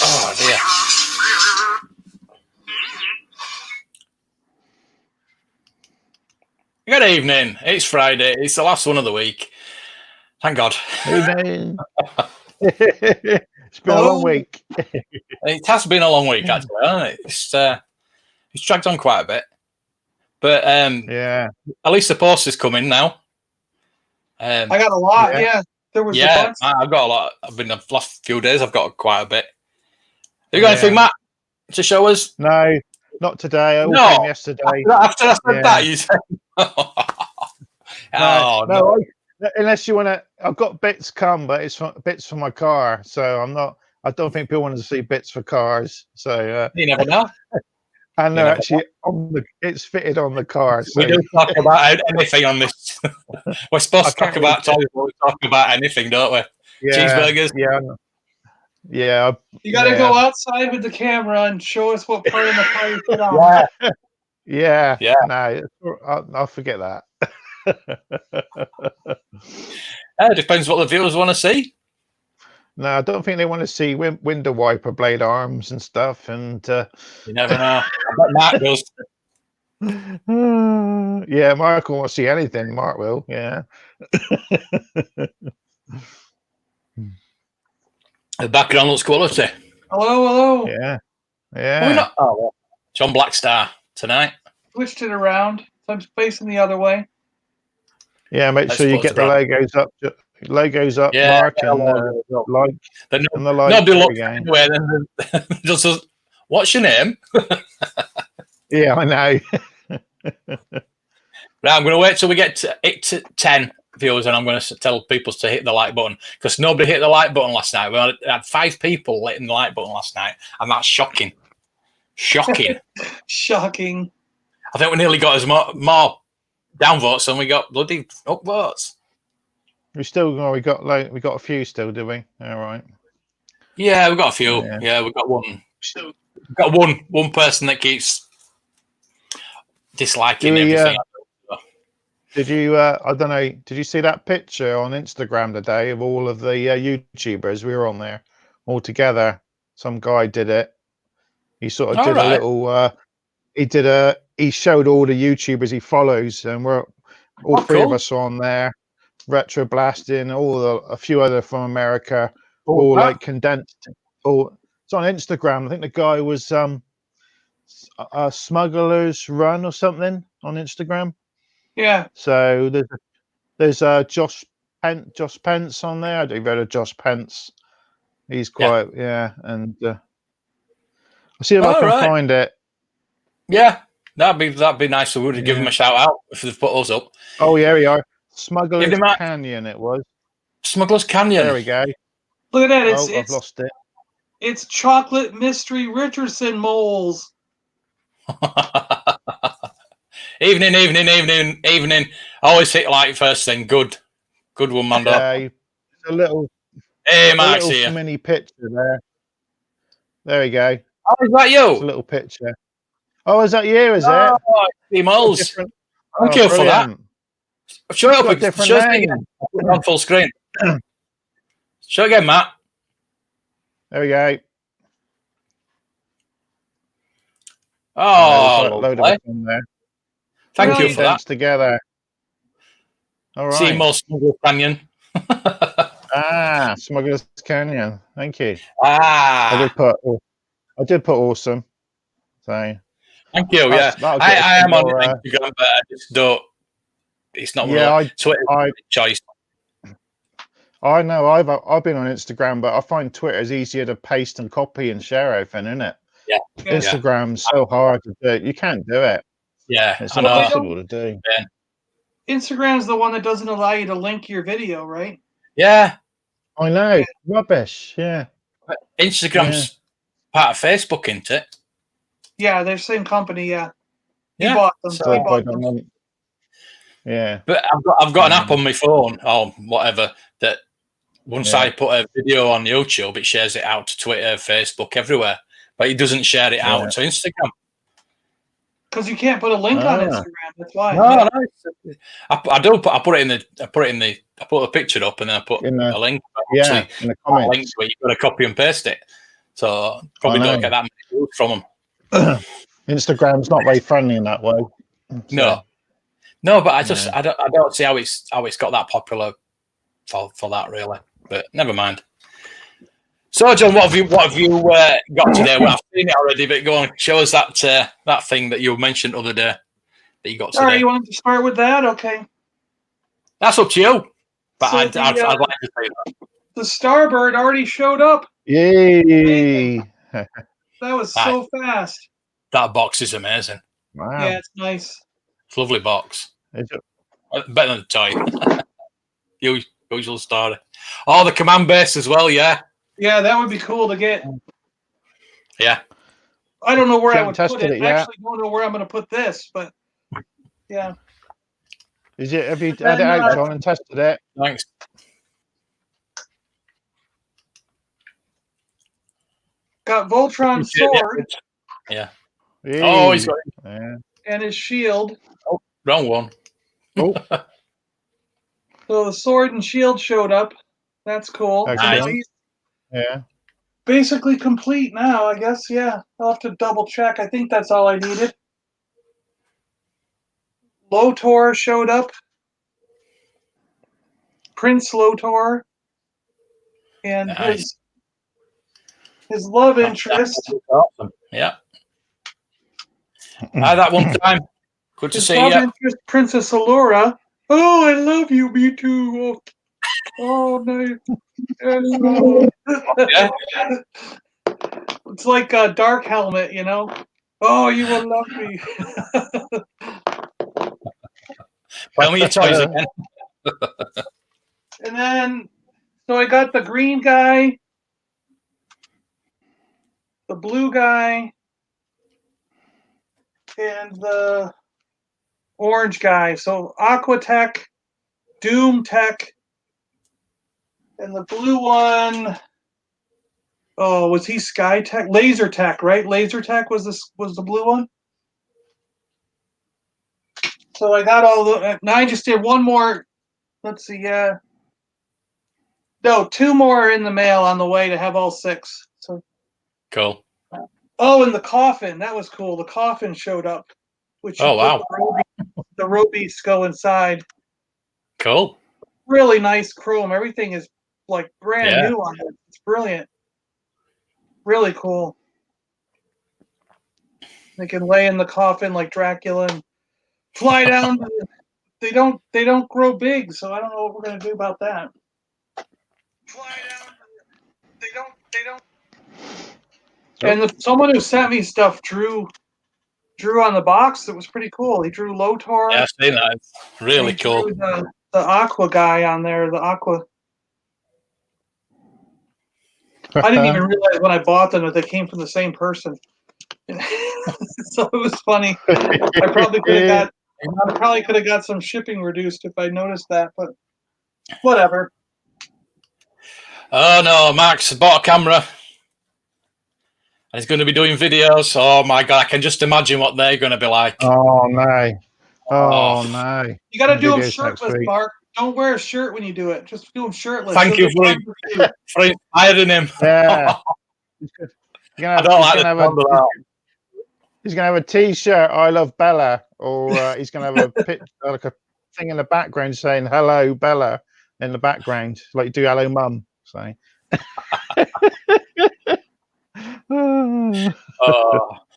Oh dear. Good evening. It's Friday. It's the last one of the week. Thank God. Evening. It's been a long week. It has been a long week, actually, hasn't it? It's dragged on quite a bit. But yeah, at least the post is coming now. I got a lot. Yeah, there was. Yeah, I've got a lot. The last few days I've got quite a bit. Have you got anything, Matt, to show us? No, not today. I all came yesterday. After I said that, you said. No. Unless you want to, I've got bits come, but it's bits for my car, so I'm not. I don't think people want to see bits for cars. So you never know. And they're actually it's fitted on the car. So. We don't talk about anything on this. We're supposed to talk about toys, but we talk about anything, don't we? Yeah, cheeseburgers. Yeah. You got to go outside with the camera and show us what part of the car you put on. Yeah. No, I'll forget that. It depends what the viewers want to see. No, I don't think they want to see window wiper blade arms and stuff. And you never know. I bet Mark does. Yeah, Mark won't see anything. Mark will. Yeah. The background looks quality. Hello. Yeah. John Blackstar tonight. Switched it around. So I'm facing the other way. Yeah, make sure you get the logos up. Logos up, Mark, and the like. Nobody looks anywhere. Then just what's your name? Yeah, I know. Right, I'm going to wait till we get to 10 viewers, and I'm going to tell people to hit the like button, because nobody hit the like button last night. We had 5 people hitting the like button last night, and that's shocking. Shocking. Shocking. I think we nearly got as more downvotes than we got bloody upvotes. We got a few still, do we? All right. Yeah, we got a few. Yeah, we got one. We've got one person that keeps disliking everything. Did you? I don't know. Did you see that picture on Instagram today of all of the YouTubers? We were on there all together. Some guy did it. He sort of did a little. He showed all the YouTubers he follows, and we're all three of us on there. Retro Blasting, a few other from America, all like condensed. It's on Instagram. I think the guy was Smuggler's Run or something on Instagram. Yeah. So there's Josh Pence on there. I don't know Josh Pence. He's quite and I'll see if I can find it. Yeah, that'd be nice. We would give him a shout out if they've put us up. Oh yeah, we are. Smuggler's Canyon. It was Smuggler's Canyon. There we go. Look at that! I've lost it. It's Chocolate Mystery Richardson moles. Evening. Always hit like first thing. Good one, Mando. It's a little. Hey, Mike's here. Mini picture there. There we go. Oh, is that you? It's a little picture. Oh, is that you? Is it? Steve Moles. Thank you for that. Show it up. Show it again. Put it on full screen. Show it again, Matt. There we go. Oh, load of it on there. Thank you for that. Together. All right. See more Smuggler's Canyon. Smuggler's Canyon. Thank you. I did put awesome. So. Thank you. Yeah, I am on Instagram, but I just don't. It's not really Twitter choice. I know. I've been on Instagram, but I find Twitter is easier to paste and copy and share everything, isn't it? Yeah. Instagram's so hard to do. You can't do it. Yeah, it's impossible to do. Yeah. Instagram's the one that doesn't allow you to link your video, right? Yeah. I know. Rubbish. Yeah. Instagram's part of Facebook, isn't it? Yeah, they're the same company. Yeah. You bought them. Yeah. But I've got an app on my phone or whatever that once I put a video on YouTube, it shares it out to Twitter, Facebook, everywhere. But it doesn't share it out to Instagram. Because you can't put a link on Instagram. That's why. No. I put it in the I put a picture up and then I put In the- a link. Yeah, Actually, in the a link comments. where you've got to copy and paste it. So probably I don't know. get that many views from them. Instagram's not very friendly in that way. So, No, but yeah. I don't see how it's got that popular for that really. But never mind. So, John, what have you got today? Well, I've seen it already, but go on, show us that thing that you mentioned the other day that you got today. All right, you want to start with that? Okay. That's up to you. But So I'd like to say that. the Starbird already showed up. Yay! That was so fast. That box is amazing. Wow. Yeah, it's nice. It's a lovely box. Is it? Better than the toy. Usual story. Oh, the command base as well, yeah. Yeah, that would be cool to get. Yeah. I don't know where You I haven't would put tested it. it I yet? actually don't know where I'm going to put this, but yeah. Is it? Have you And had it then, out, John, and tested it? Thanks. Got Voltron's sword Yeah. Yay. Oh, he's got it. Yeah. and his shield. Oh, wrong one. Oh, So the sword and shield showed up. That's cool. Excellent. So he's yeah. basically complete now, I guess. Yeah, I'll have to double check. I think that's all I needed. Lotor showed up. Prince Lotor and Nice. his love interest. That's awesome. Yeah. Hi, that one time. Good to His see love you. interest, Princess Allura. Oh, I love you. Me too. Oh nice. Yeah. It's like a Dark Helmet, you know. Oh, you will love me. Tell me your toys again. And then, so I got the green guy, the blue guy, and the orange guy. So Aqua Tech, Doom Tech, and the blue one. Oh, was he Sky Tech? Laser Tech, right? Laser Tech was the blue one. So I got all the. Now I just did one more. Let's see. Yeah. No, two more in the mail on the way to have all 6. So. Cool. Oh, and the coffin. That was cool. The coffin showed up, which Oh, wow. the robies go inside. Cool. Really nice chrome. Everything is like brand Yeah. new on it. It's brilliant. Really cool. They can lay in the coffin like Dracula and fly down. They don't grow big, so I don't know what we're gonna do about that. Fly down. They don't. And someone who sent me stuff drew on the box. That was pretty cool. He drew Lotor. Yeah, I've seen that. It's really He cool. drew the Aqua guy on there. The Aqua. I didn't even realize when I bought them that they came from the same person. So it was funny. I probably could have got some shipping reduced if I noticed that, but whatever. Oh no, Max bought a camera. And he's going to be doing videos. Oh my god, I can just imagine what they're going to be like. Oh no. Oh. Oh no. You got to do them Videos shirtless, next week. Mark. Don't wear a shirt when you do it. Just do them shirtless. Thank you for inspiring him. Yeah. I don't like the sound of that. He's gonna have a T-shirt. I love Bella, or he's gonna have a picture, like a thing in the background saying "Hello, Bella" in the background, like you do "Hello, Mum." So.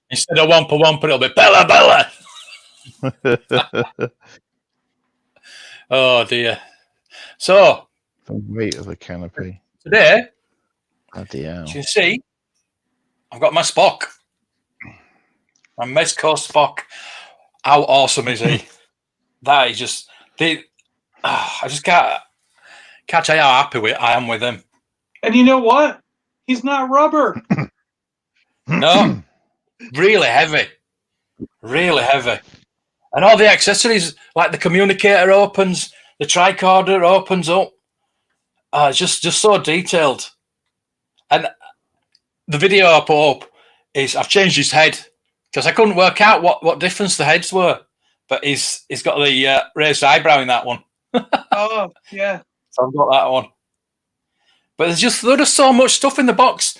Instead of wampa, it'll be Bella, Bella. Oh dear. So the weight of the canopy. Today, Bloody hell. as you can see, I've got my Spock. My Mezco Spock. How awesome is he? That is just I just can't say how happy I am with him. And you know what? He's not rubber. No, really heavy, and all the accessories like the communicator opens, the tricorder opens up. It's just so detailed. And the video I put up is I've changed his head because I couldn't work out what difference the heads were. But he's got the raised eyebrow in that one. Oh yeah. So I've got that one. But there's just so much stuff in the box.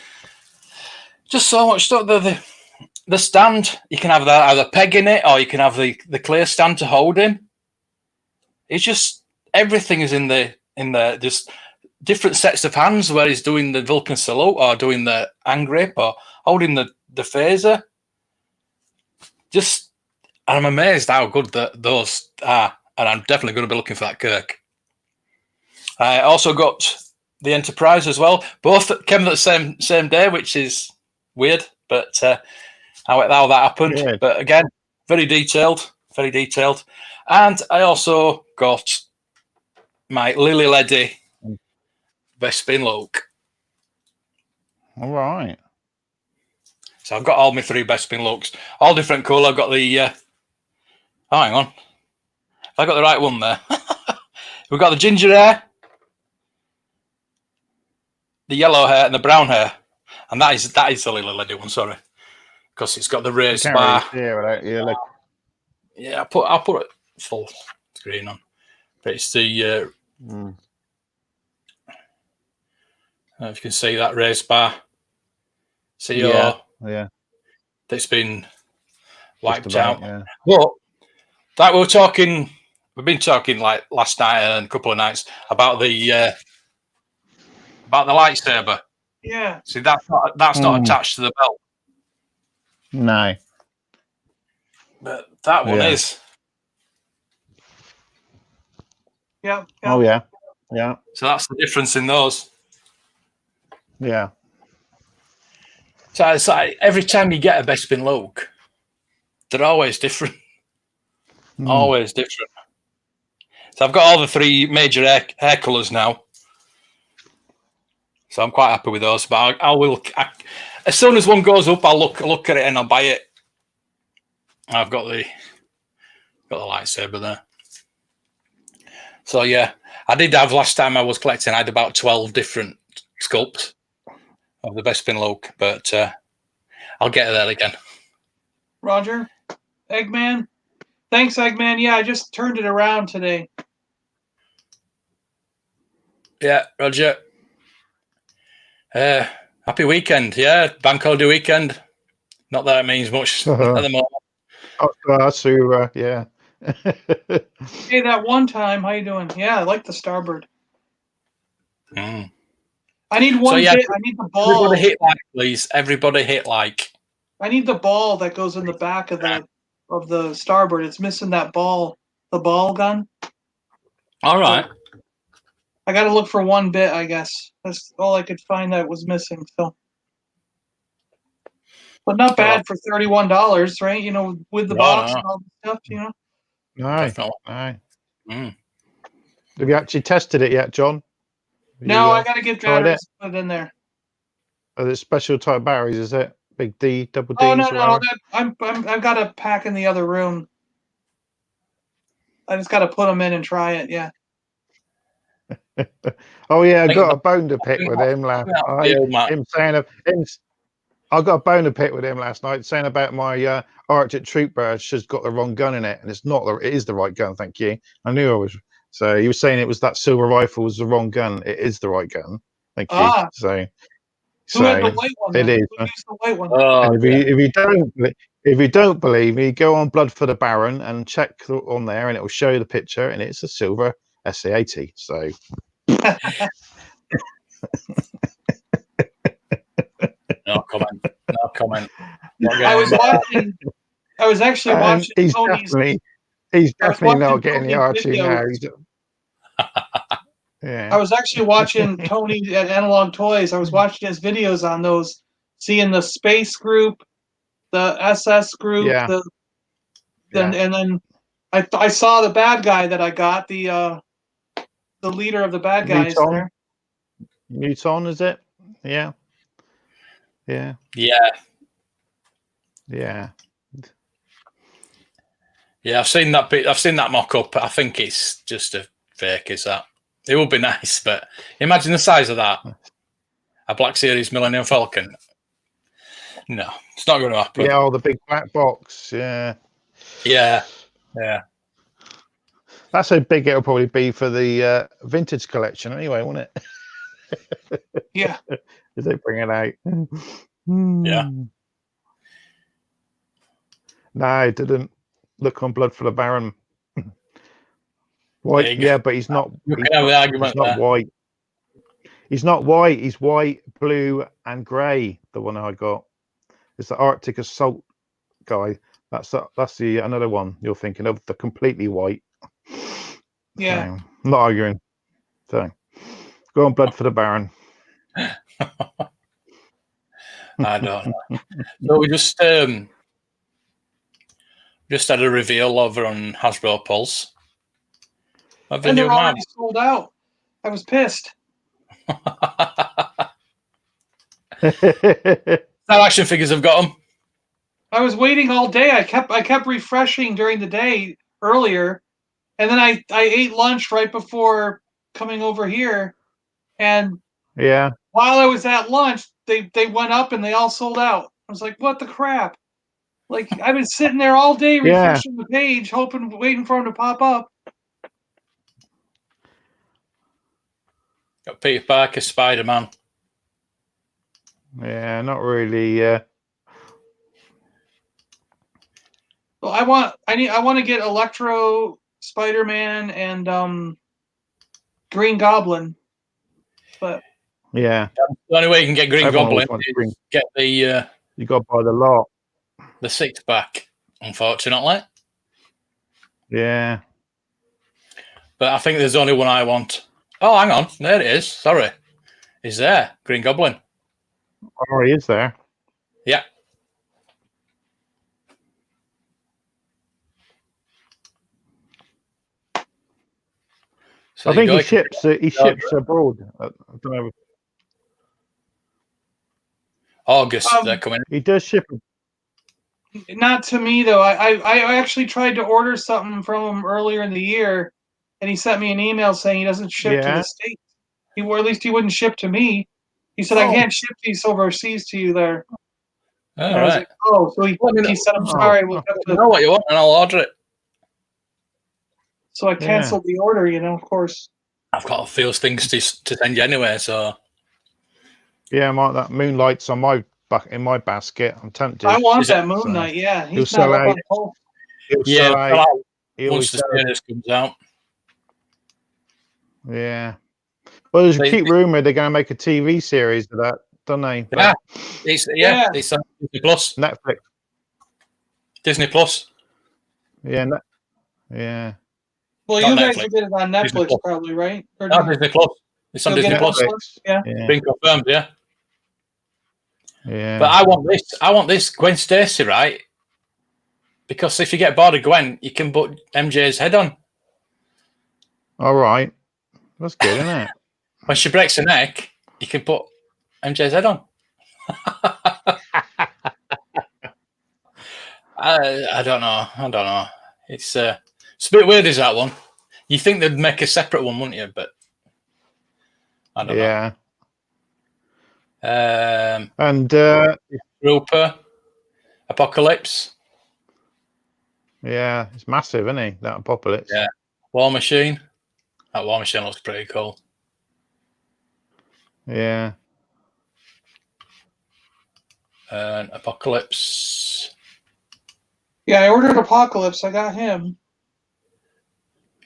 Just so much stuff. The stand, you can have either peg in it or you can have the clear stand to hold him. It's just everything is in there. Just different sets of hands where he's doing the Vulcan salute or doing the hand grip or holding the phaser. Just, I'm amazed how good those are, and I'm definitely going to be looking for that Kirk. I also got the Enterprise as well. Both came at the same day, which is weird, but how that happened. Yeah. But again, very detailed, very detailed. And I also got my Lily Ledy Bespin Look. All right. So I've got all my 3 Bespin looks, all different colour. I've got the. Oh, hang on. I got the right one there. We've got the ginger hair, the yellow hair, and the brown hair, and that is the Lily Ledy one. Sorry, because it's got the raised bar. Yeah, I'll put it full screen on, but it's the. If you can see that raised bar. See, yeah. That's been wiped about, out. yeah. But that we've been talking like last night and a couple of nights about the lightsaber. Yeah. See, that's not attached to the belt. No. But that one is. Yeah. Oh yeah. Yeah. So that's the difference in those. Yeah. So it's like every time you get a Bespin Look, they're always different. Always different. So I've got all the 3 major hair colours now. So I'm quite happy with those. But as soon as one goes up, I'll look at it and I'll buy it. I've got the lightsaber there. So yeah, I did have last time I was collecting. I had about 12 different sculpts of the Bespin Look, but I'll get there again. Roger, Eggman. Thanks, Eggman. Yeah, I just turned it around today. Yeah, Roger. Happy weekend. Yeah, bank holiday weekend. Not that it means much at the moment. Yeah. Hey, that one time, how you doing? Yeah, I like the starboard. I need one bit. I need the ball. Everybody hit like, please. Everybody hit like. I need the ball that goes in the back of the starboard. It's missing that ball, the ball gun. All right. I got to look for one bit, I guess. That's all I could find that was missing. So, but not bad for $31, right? You know, with the box and all the stuff. You know. No. Have you actually tested it yet, John? No, I got to get batteries put in there. Are there special type batteries? Is it big D, double D? Oh no! I've got a pack in the other room. I just got to put them in and try it. Yeah. Oh yeah, I got a bone to pick with him last night. I got a bone to pick with him last night, saying about my Arctic Trooper. She's got the wrong gun in it, and it's not. It is the right gun. Thank you. I knew I was. So he was saying it was that silver rifle was the wrong gun. It is the right gun. Thank you. So who had the white one? It is. Who used the white one? If you don't believe me, go on Blood for the Baron and check on there, and it will show you the picture, and it's a silver SA-80. So. No comment. I was actually watching. He's definitely not getting the Archie now. Yeah. I was actually watching Tony at Analog Toys. I was watching his videos on those, seeing the space group, the SS group, and then I saw the bad guy that I got, the leader of the bad guys there. Newton, is it? Yeah. Yeah. Yeah. Yeah. Yeah, I've seen that mock-up. I think it's just a fake, is that? It would be nice, but imagine the size of that. A Black Series Millennium Falcon. No, it's not going to happen. Yeah, the big black box. Yeah. Yeah. Yeah. That's how big it'll probably be for the vintage collection anyway, won't it? Yeah. As they bring it out. Yeah. No, it didn't look on Blood for the Baron. White, There you go. yeah, but he's not. You He's can have the not, argument he's not there. white. He's not white. He's white, blue, and grey. The one I got. It's the Arctic Assault guy. That's the another one you're thinking of. The completely white. Yeah. So, I'm not arguing. So, go on, Blood for the Baron. I don't know. So we just had a reveal over on Hasbro Pulse of the And new they're Marvel. already sold out. I was pissed. Now action figures have got them. I was waiting all day. I kept refreshing during the day earlier, and then I ate lunch right before coming over here, and Yeah. while I was at lunch, they went up and they all sold out. I was like, what the crap? Like, I've been sitting there all day Yeah. refreshing the page, waiting for them to pop up. Got Peter Parker, Spider-Man. Yeah, not really. Well, I want to get Electro, Spider-Man, and Green Goblin, but Yeah. The only way you can get Green Everyone Goblin always wants is Green. get the You got to buy the lot. 6-pack, unfortunately. Yeah. But I think there's only one I want. Oh, hang on. There it is. Sorry. Is there. Green Goblin. Oh, he is there. Yeah. So I think you he ships. He ships abroad. I don't know. August, they're coming. He does ship. not to me though. I actually tried to order something from him earlier in the year, and he sent me an email saying he doesn't ship to Yeah. the States. Or at least he wouldn't ship to me. He said, I can't ship these overseas to you there. All And I was right. like, oh, so he said, I'm sorry. We'll have You to. know what you want, and I'll order it. So I canceled the order, of course. I've got a few things to send you anyway, so. Yeah, that Moonlight's on in my basket. I'm tempted. I want that Moon Knight, yeah. He'll He's not sell up out. on hold. He'll Yeah, sell out. once the series comes out. Yeah. Well, there's a cute rumor they're going to make a TV series of that, don't they? Yeah. It's on Disney Plus. Netflix. Disney Plus. Yeah. Yeah. Well, Not you guys Netflix. will get it on Disney Netflix Plus. probably, right? Or No, Disney Plus. It's on you'll Disney get it on Plus. Netflix? Yeah. Been confirmed, yeah. Yeah. But I want this Gwen Stacy, right? Because if you get bored of Gwen, you can put MJ's head on. All right. That's good, isn't it? When she breaks her neck, you can put MJ's head on. I don't know. It's a bit weird, is that one? You think they'd make a separate one, wouldn't you? But I don't know. And Rooper, Apocalypse. Yeah, it's massive, isn't he? That Apocalypse. Yeah. War Machine. That War Machine looks pretty cool. Yeah. And Apocalypse. Yeah, I ordered Apocalypse. I got him.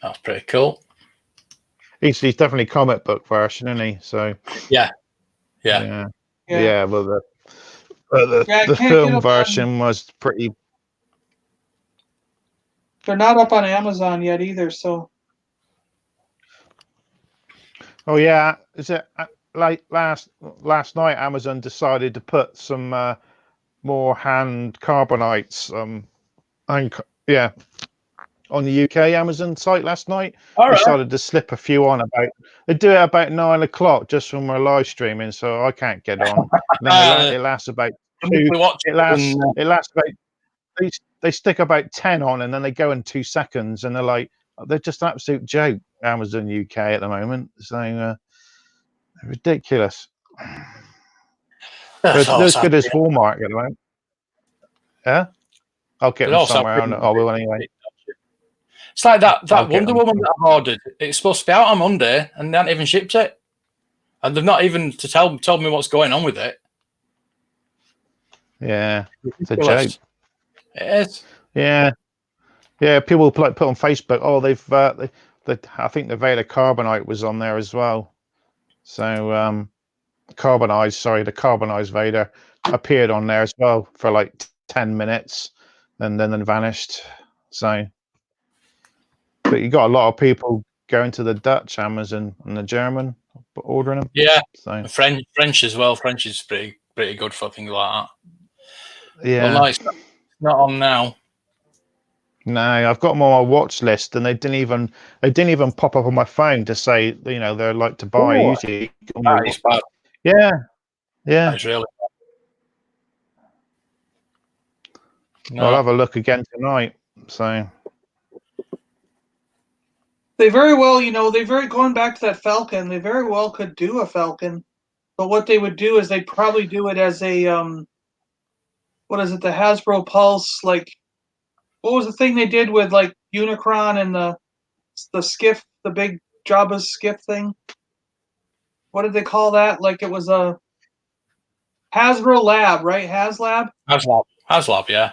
That's pretty cool. He's definitely comic book version, isn't he? So. Yeah. Well, the film version was pretty. They're not up on Amazon yet either, so. Oh yeah, is it like last night? Amazon decided to put some more hand carbonites. On the UK Amazon site last night. Decided to slip a few on they do it about 9 o'clock just when we're live streaming, so I can't get on. Then it lasts about they stick about 10 on and then they go in 2 seconds and they're just an absolute joke, Amazon UK at the moment. So ridiculous. They're as good as Walmart at the moment. Yeah? I'll get them somewhere. I will anyway. It's like that I'll get Wonder them. Woman that I've ordered. It's supposed to be out on Monday, and they haven't even shipped it. And they've not even told me what's going on with it. Yeah, it's a Ridiculous. joke. It is. Yeah, yeah. People put on Facebook. Oh, I think the Vader Carbonite was on there as well. So the carbonized Vader appeared on there as well for like 10 minutes, and then vanished. So, but you got a lot of people going to the Dutch Amazon and the German ordering them. Yeah, So French as well. French is pretty good for things like that. yeah. Well, no, it's not on now. No, I've got them on my watch list, and they didn't even pop up on my phone to say they're like to buy. Ooh, Usually, that is bad. yeah, That is really bad. I'll No. have a look again tonight. So They very well, going back to that Falcon, they very well could do a Falcon. But what they would do is they'd probably do it as a, what is it, the Hasbro Pulse, like, what was the thing they did with, like, Unicron and the skiff, the big Jabba's skiff thing? What did they call that? Like, it was a Hasbro Lab, right? HasLab? HasLab, yeah.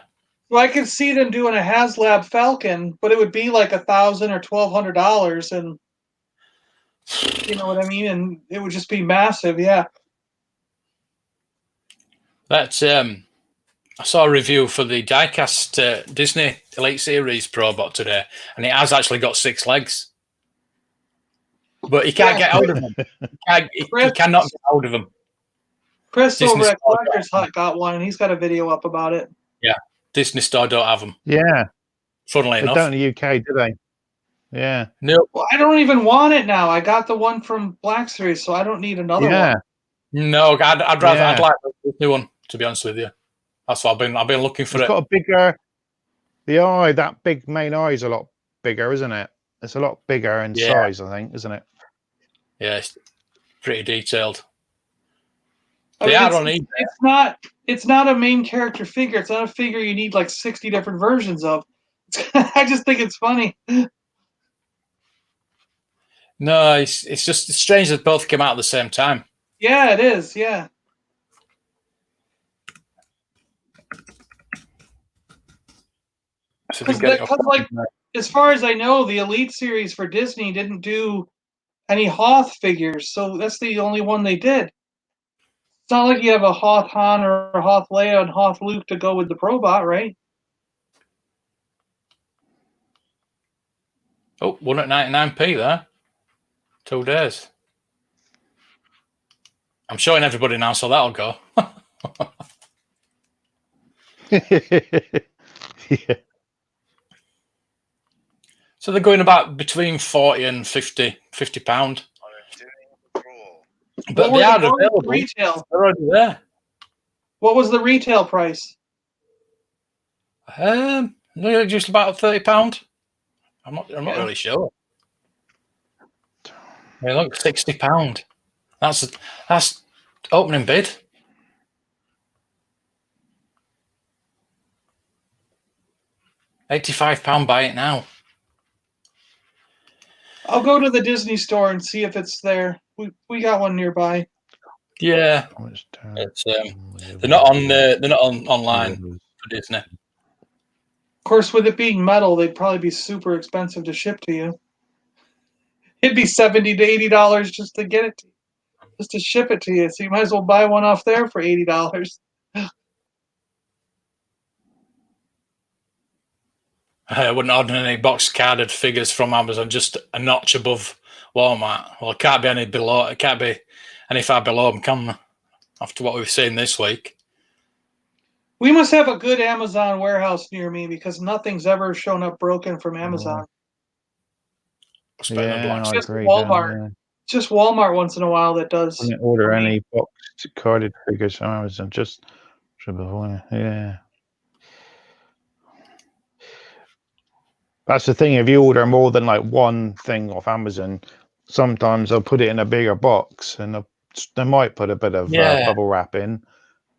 So I could see them doing a HasLab Falcon, but it would be like $1,000 or $1,200, and you know what I mean? And it would just be massive, yeah. That's I saw a review for the diecast Disney Elite Series Probot today, and it has actually got 6 legs. But you can't get hold of them. You cannot get hold of them. Chris Disney over at Store Collector's Hut got one, and he's got a video up about it. Yeah, Disney Store don't have them. yeah, Funnily they enough, don't in the UK, do they? Yeah, no, Well, I don't even want it now. I got the one from Black Series, so I don't need another yeah. one. no. I'd rather. Yeah. I'd like the new one. To be honest with you, that's what I've been looking for. It's got a bigger. That big main eye is a lot bigger, isn't it? It's a lot bigger in size, I think, isn't it? Yeah, it's pretty detailed. I mean, They are on eBay. it's not a main character figure. It's not a figure you need like 60 different versions of. I just think it's funny. No, it's just strange that both came out at the same time. Yeah, it is. Yeah. So Because, like, as far as I know, the Elite Series for Disney didn't do any Hoth figures, so that's the only one they did. It's not like you have a Hoth Han or a Hoth Leia and Hoth Luke to go with the Probot, right? Oh, one at 99p there. 2 days. I'm showing everybody now, so that'll go. Yeah. So they're going about between 40 and 50 £50. But they are available. Retail. They're already there. What was the retail price? Just about £30. I'm not really sure. Hey, look, £60. That's opening bid. £85 buy it now. I'll go to the Disney store and see if it's there. We got one nearby. Yeah, it's they're not on online for Disney. Of course, with it being metal, they'd probably be super expensive to ship to you. It'd be $70 to $80 just to get it, just to ship it to you. So you might as well buy one off there for $80. I wouldn't order any box carded figures from Amazon, just a notch above Walmart. Well, it can't be any below. It can't be any far below them, can there? After what we've seen this week. We must have a good Amazon warehouse near me because nothing's ever shown up broken from Amazon. Yeah, I just agree. Walmart. It's just Walmart once in a while that does. I didn't order any boxed carded figures from Amazon. Just before, yeah. That's the thing. If you order more than like one thing off Amazon, sometimes they'll put it in a bigger box, and they might put a bit of bubble wrap in.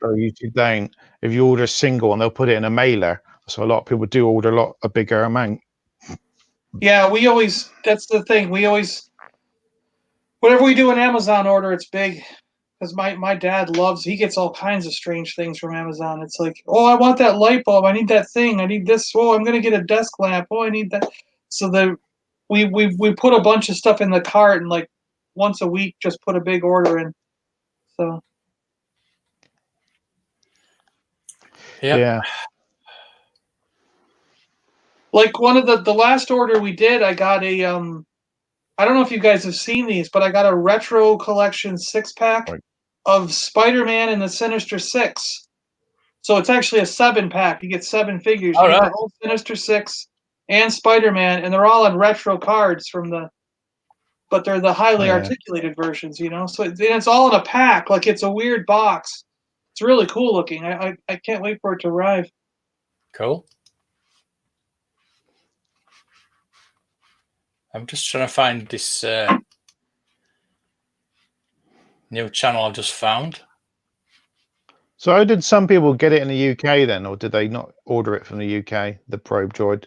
But usually don't. If you order a single, and they'll put it in a mailer, so a lot of people do order a bigger amount. Yeah, we always. That's the thing. We always. Whenever we do an Amazon order, it's big. Because my dad loves, he gets all kinds of strange things from Amazon. It's like, oh, I want that light bulb. I need that thing. I need this. Oh, I'm going to get a desk lamp. Oh, I need that. So we put a bunch of stuff in the cart and like once a week just put a big order in. So. Yep. Yeah. Like one of the last order we did, I got a I don't know if you guys have seen these, but I got a retro collection 6-pack Right. of Spider-Man and the Sinister Six. So it's actually a 7-pack. You get 7 figures. All You get right. the whole Sinister Six and Spider-Man, and they're all on retro cards but they're the highly Yeah. articulated versions, you know. So it's all in a pack, like it's a weird box. It's really cool looking. I can't wait for it to arrive. Cool. I'm just trying to find this new channel I've just found. So how did some people get it in the UK then, or did they not order it from the UK, the Probe Droid?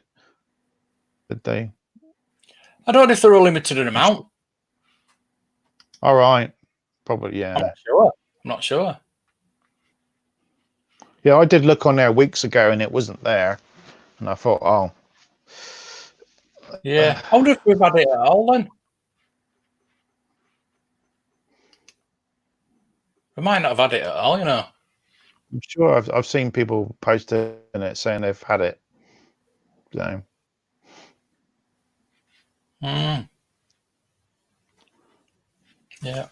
Did they? I don't know if they're all limited in amount. All right. Probably, I'm yeah. not sure. I'm not sure. Yeah, I did look on there weeks ago and it wasn't there. And I thought, oh. Yeah. I wonder if we've had it at all then. We might not have had it at all, you know. I'm sure I've seen people posting it saying they've had it. So Yeah.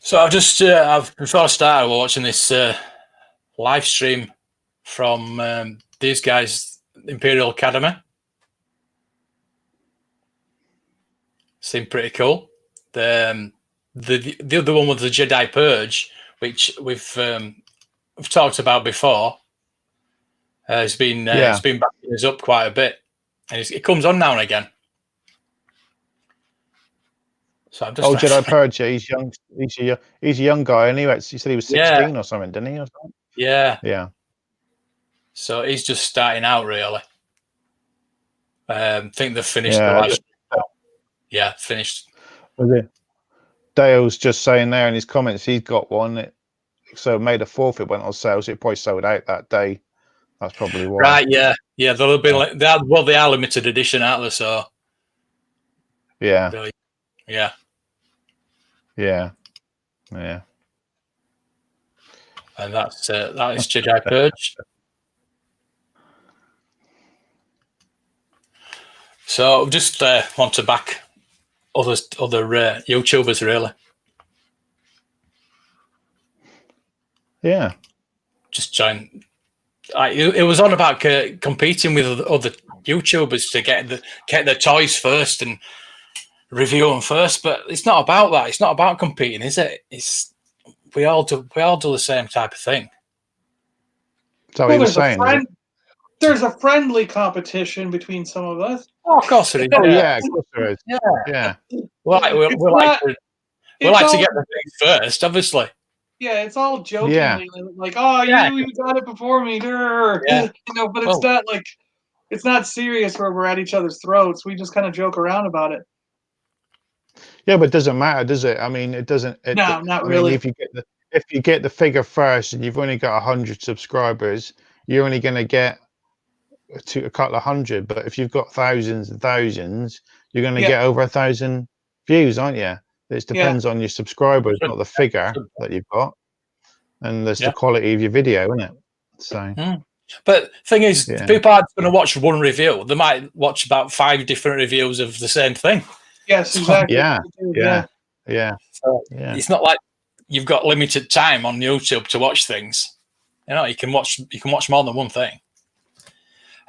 So I've just before I started, we're watching this live stream from these guys, Imperial Academy. Seemed pretty cool. The other one was the Jedi Purge, which we've talked about before. It's been backing us up quite a bit, and it comes on now and again. So I'm just Jedi Purge, he's young. He's a young guy, and he said he was 16 or something, didn't he? Or something? Yeah. Yeah. So he's just starting out, really. I think they've finished Yeah, the live stream now. Yeah, finished. Was it? Dale's just saying there in his comments he's got one. So May the 4th it went on sale. So it probably sold out that day. That's probably why. Right? Yeah, yeah. They'll have been they are limited edition, aren't they? So yeah, yeah, yeah, yeah. And that is Jedi Purge. So just want to back other YouTubers, really. Yeah. Just trying. It was on about competing with other YouTubers to get their toys first and review them first, but it's not about that. It's not about competing, is it? It's we all do the same type of thing. So he was saying, there's a friendly competition between some of us. Oh, of course it is. Oh yeah, of course there is. Yeah, yeah. We like to get the thing first, obviously. Yeah, it's all jokingly like, oh, you got it before me, you know. But it's not like it's not serious where we're at each other's throats. We just kind of joke around about it. Yeah, but it doesn't matter, does it? I mean, it doesn't. No, not really. Mean, if you get the figure first and you've only got 100 subscribers, you're only going to get to a couple of hundred. But if you've got thousands and thousands, you're going to get over 1,000 views, aren't you? It depends on your subscribers, not the figure that you've got, and there's the quality of your video, isn't it? So. But thing is, people aren't going to watch one review. They might watch about 5 different reviews of the same thing. Yes, exactly. Yeah. So it's not like you've got limited time on YouTube to watch things. You know, you can watch more than one thing.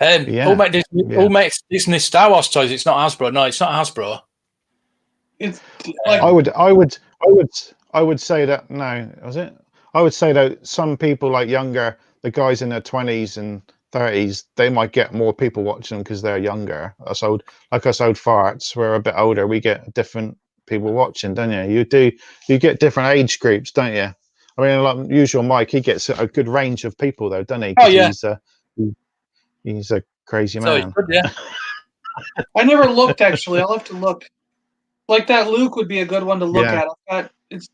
Who makes Disney Star Wars toys? It's not Hasbro. No, it's not Hasbro. It's like I would say that was it? I would say that some people like younger, the guys in their 20s and 30s, they might get more people watching them because they're younger. Us old farts, we're a bit older. We get different people watching, don't you? You get different age groups, don't you? I mean, like usual Mike, he gets a good range of people though, doesn't he? Oh yeah. He's a crazy man. So good, yeah. I never looked actually. I'll have to look. Like that Luke would be a good one to look Yeah. at.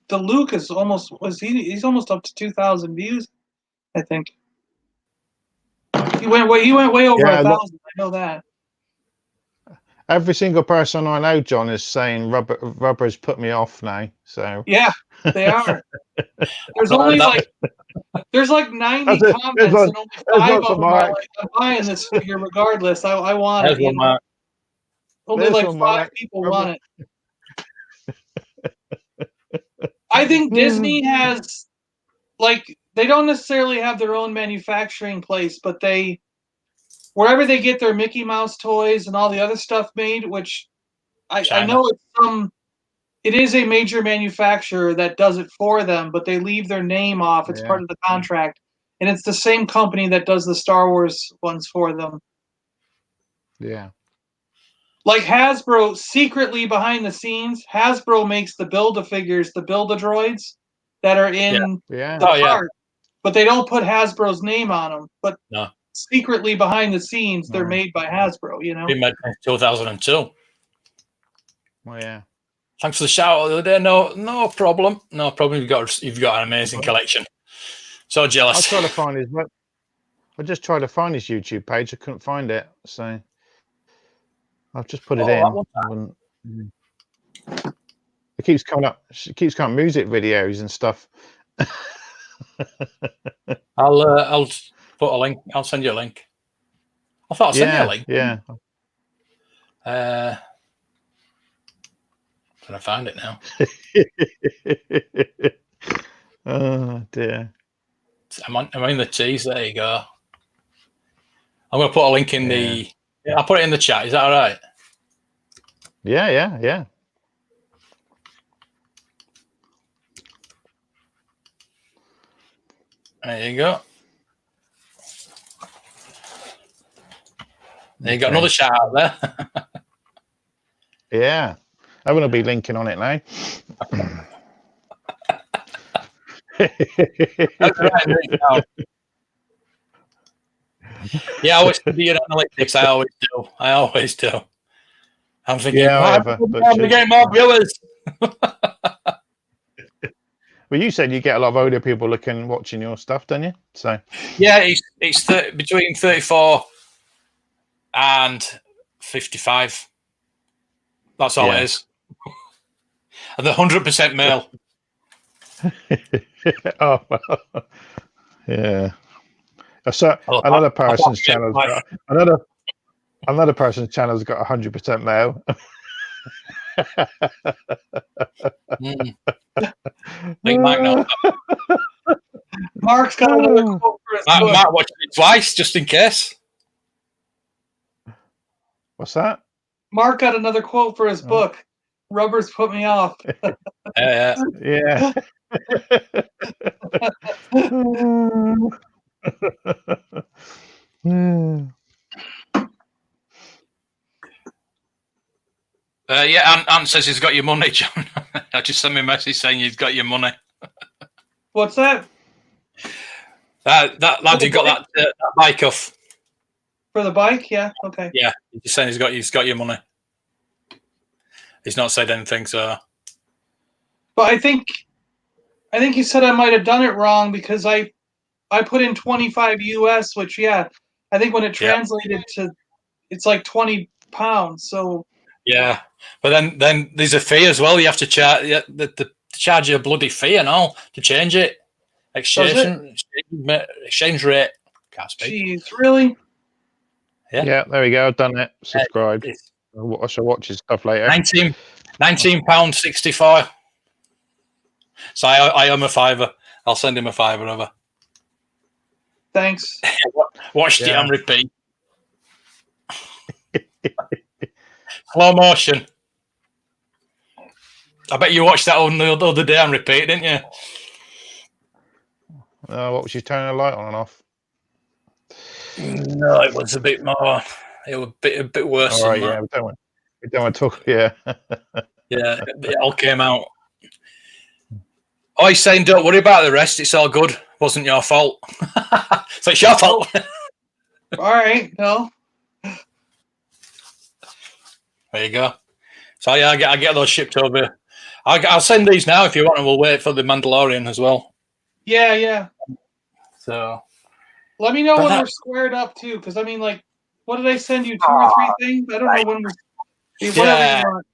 The Luke is almost he's almost up to 2,000 views, I think. He went way over Yeah, 1,000. I know that. every single person I know, John, is saying rubber's put me off now. So Yeah, they are. There's But only that- there's like 90 There's comments, one- and only there's 5 one of for them are Mark. like, I'm buying this figure regardless. I want There's it. You one, know? Mark. Only There's like one, 5 Mark. people want it. I think Disney has, like, they don't necessarily have their own manufacturing place, but wherever they get their Mickey Mouse toys and all the other stuff made, which I China. know it is a major manufacturer that does it for them, but they leave their name off. It's Yeah. part of the contract. And it's the same company that does the Star Wars ones for them. Yeah. Like Hasbro, secretly behind the scenes, Hasbro makes the Build-A-Figures, the Build-A-Droids that are in Yeah. the Oh, yeah. part, but they don't put Hasbro's name on them. But No. secretly behind the scenes, they're No. made by Hasbro, you know? Been made in 2002. Well, yeah. Thanks for the shout out the other day. No problem. No problem. You've got an amazing collection. So I jealous. tried to find his. I just tried to find his YouTube page. I couldn't find it, so I've just put it that in. one. It keeps coming up. It keeps coming music videos and stuff. I'll put a link. I'll send you a link. I thought I sent you a link. Yeah. Trying to find it now. Oh dear. I'm in the tease. There you go. I'm going to put a link in the. Yeah, I'll put it in the chat. Is that all right? Yeah. There you go. There you got Okay. another shout out there. Yeah. I'm going to be linking on it now. That's right. Yeah, I always do analytics. I always do. I'm thinking, Yeah, I'm but getting more viewers. well, you said you get a lot of older people watching your stuff, don't you? So Yeah, it's between 34 and 55. That's all it is. And they're 100% male. oh well. Yeah. So another person's channel's got another person's channel's got 100% male. I think Mike knows that. Mark's got another quote for his book. Mark watched it twice just in case. What's that? Mark got another quote for his book. Rubber's put me off. Yeah. Ant says he's got your money, John. I just sent me a message saying he's got your money. What's that? That lad who got that bike off. For the bike? Yeah. Okay. Yeah, he's just saying he's got your money. He's not said anything, so. But I think he said I might have done it wrong because I put in 25 US, which I think when it translated to, it's like 20 pounds. So. Yeah, but then there's a fee as well. You have to charge the charge you a bloody fee and all to change it. Exchange rate. Can't speak. Jeez, really? Yeah, there we go. I've done it. Subscribed. I shall watch his stuff later. £19.64. So I owe him a £5. I'll send him a £5 over. Thanks. Watched it on repeat. Slow motion. I bet you watched that on the other day on repeat, didn't you? What was you turning the light on and off? No, it was a bit more. It was a bit worse. All right, yeah, we don't want to talk. Yeah, yeah, it all came out. Oh, he's saying, "Don't worry about the rest. It's all good. Wasn't your fault." So it's your fault. All right, no. There you go. So yeah, I get those shipped over. I'll send these now if you want, and we'll wait for the Mandalorian as well. Yeah. So Let me know But when that- we're squared up too, because I mean, like, what did I send you? 2 or 3 things? I don't know when we're. Whatever Yeah. you want.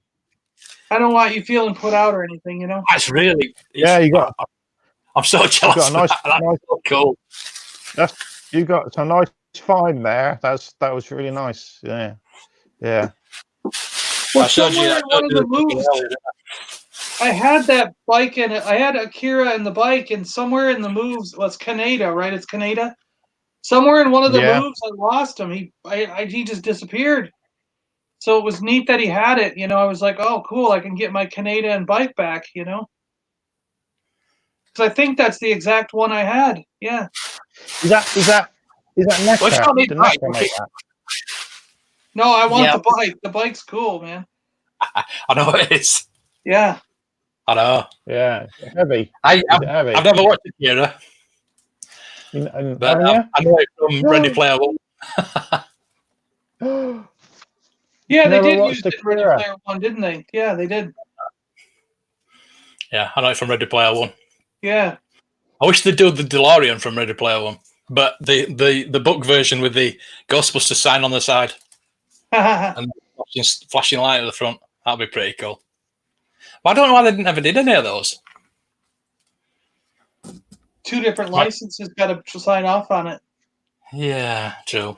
I don't want you feeling put out or anything, you know. that's really. Yeah, you got I'm so jealous. got a nice, That's nice. so cool. You got some nice find there. That was really nice. Yeah. Well, I showed you somewhere that. in one of the moves, I had that bike in it. I had Akira in the bike, and somewhere in the moves, well, it's Kaneda, right? It's Kaneda. Somewhere in one of the Yeah. moves, I lost him. He just disappeared. So it was neat that he had it. You know, I was like, oh, cool. I can get my Kaneda and bike back. You know, because I think that's the exact one I had. Yeah. Is that Well, it's Necker? not me, Did right? Necker make that? No, I want Yeah. the bike. The bike's cool, man. I know it is. Yeah. I know. Yeah. Heavy. I've Heavy? never watched it, Kira, but Yeah. I know it from Ready Player One. Yeah, they Never did watched use it in Ready Akira. Player One, didn't they? Yeah, they did. Yeah, I know it from Ready Player One. Yeah. I wish they'd do the DeLorean from Ready Player One, but the book version with the Ghostbusters sign on the side and flashing light at the front, that'd be pretty cool. But I don't know why they never did any of those. 2 different licenses got to sign off on it. Yeah, true.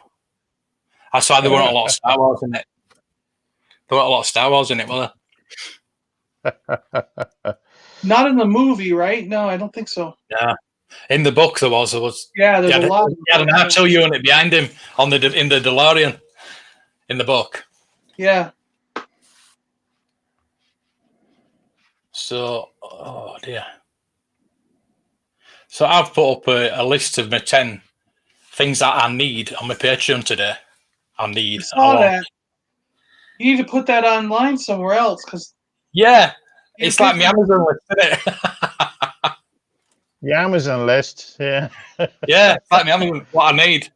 That's why there weren't a lot of Star Wars in it. There weren't a lot of Star Wars in it, were there? Not in the movie, right? No, I don't think so. Yeah. In the book, there was. Yeah, there's a lot. He had an R2 unit behind him in the DeLorean in the book. Yeah. So, oh dear. So I've put up a list of my 10 things that I need on my Patreon today. I I saw want. that. You need to put that online somewhere else, because Yeah, it's like my Amazon list, isn't it? The Amazon list. Yeah. Yeah, it's like my Amazon. What I need.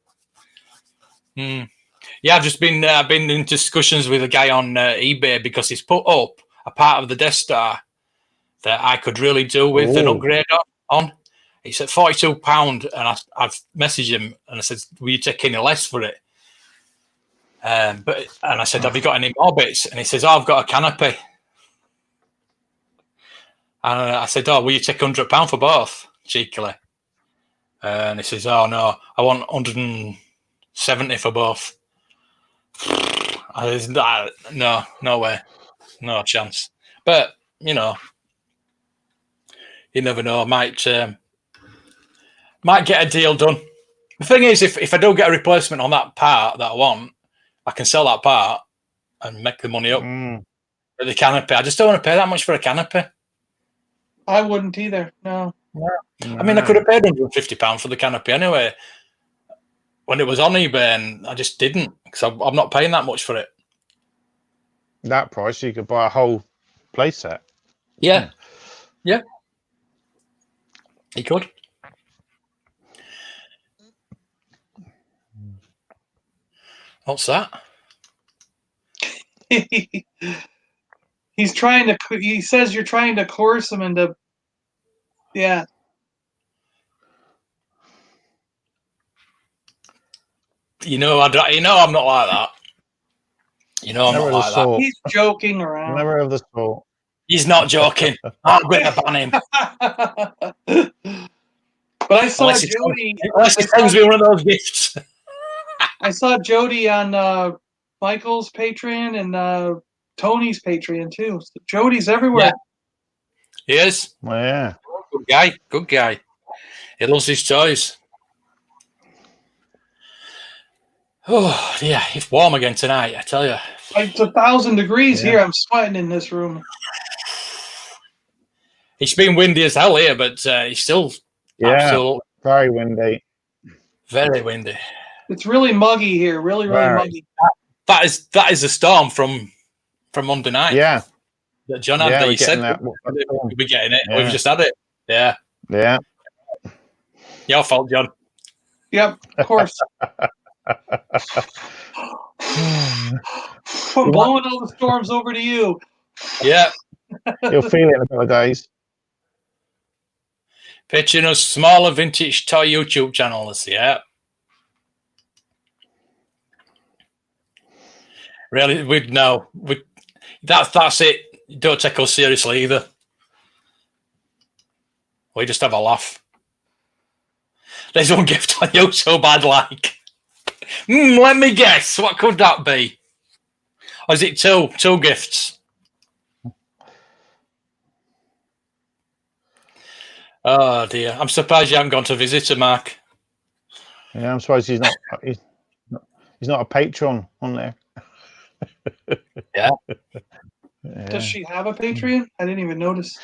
Yeah, I've just been in discussions with a guy on eBay because he's put up a part of the Death Star that I could really do with an upgrade on. It's at £42, and I've messaged him and I said, "Will you take any less for it?" And I said, "Have you got any more bits?" And he says, "Oh, I've got a canopy." And I said, "Oh, will you take £100 for both?" Cheekily. And he says, "Oh no, I want 170 for both." I said, no way, no chance. But you know, you never know. I might get a deal done. The thing is, if I do get a replacement on that part that I want, I can sell that part and make the money up. For the canopy, I just don't want to pay that much for a canopy. I wouldn't either. No. I mean, I could have paid £150 for the canopy anyway when it was on eBay, and I just didn't because I'm not paying that much for it. That price, you could buy a whole playset. Yeah. You could. What's that? He's trying to. He says you're trying to coerce him into. Yeah. I'm not like that. I'm not like that. He's joking around. Never of the sort. He's not joking. I'm going to ban him. But I saw Jody. Unless he sends me one of those gifts. I saw Jody on Michael's Patreon and Tony's Patreon too. So Jody's everywhere. Yeah. He is. Well, yeah. Good guy. He loves his toys. Oh, yeah. It's warm again tonight, I tell you. It's 1,000 degrees here. I'm sweating in this room. It's been windy as hell here, but it's still very windy. Very windy. It's really muggy here. Really muggy. That is a storm from Monday night. Yeah. That John had that he said we'll be getting it. Yeah. We've just had it. Yeah. Yeah. Your fault, John. Yep, of course. I'm blowing all the storms over to you. Yeah. You'll feel it in a couple of days. Pitching us smaller vintage toy YouTube channels. Yeah. Really, that's it. Don't take us seriously either. We just have a laugh. There's one gift on YouTube I'd like. Let me guess. What could that be? Or is it two? Two gifts? Oh dear. I'm surprised you haven't gone to visit her, Mark. Yeah, I'm surprised he's not a patron on there. Yeah. Yeah. Does she have a Patreon? I didn't even notice.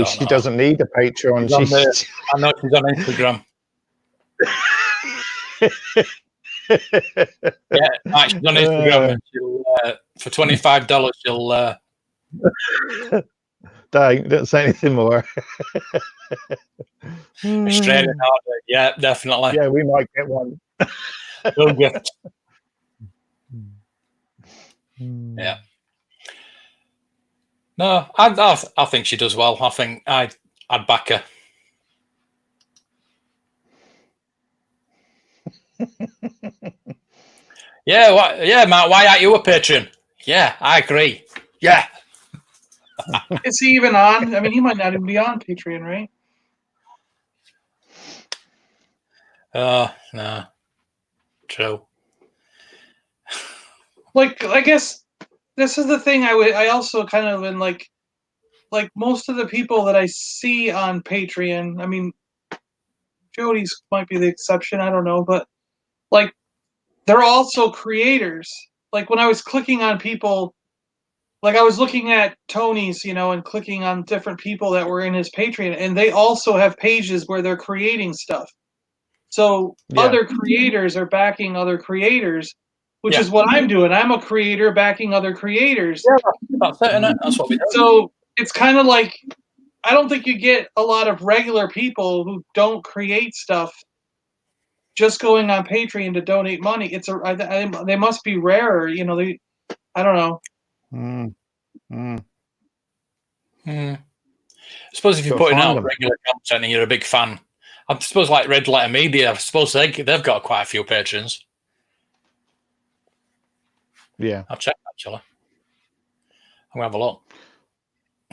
She doesn't need a patron. I know she's on Instagram. Yeah, she's on Instagram. And she'll, for $25, she'll. Don't say anything more. Australian order. Yeah, definitely. Yeah, we might get one. Good gift. Yeah. No, I think she does well. I think I'd back her. Yeah, Matt. Why aren't you a patron? Yeah, I agree. Yeah. Is he even on? I mean, he might not even be on Patreon, right? Oh no. True. Like, I guess this is the thing. I also kind of in like most of the people that I see on Patreon. I mean, Jody's might be the exception. I don't know, but like they're also creators. Like when I was clicking on people, like I was looking at Tony's, and clicking on different people that were in his Patreon, and they also have pages where they're creating stuff. So other creators are backing other creators, which is what I'm doing. I'm a creator backing other creators. Yeah, that's it, isn't it? That's what we do. So it's kind of like I don't think you get a lot of regular people who don't create stuff just going on Patreon to donate money. They must be rarer, I don't know. I suppose if you're putting out regular content and you're a big fan, I suppose like Red Letter Media, I suppose they've got quite a few patrons. Yeah. I'll check actually. I'm gonna have a look.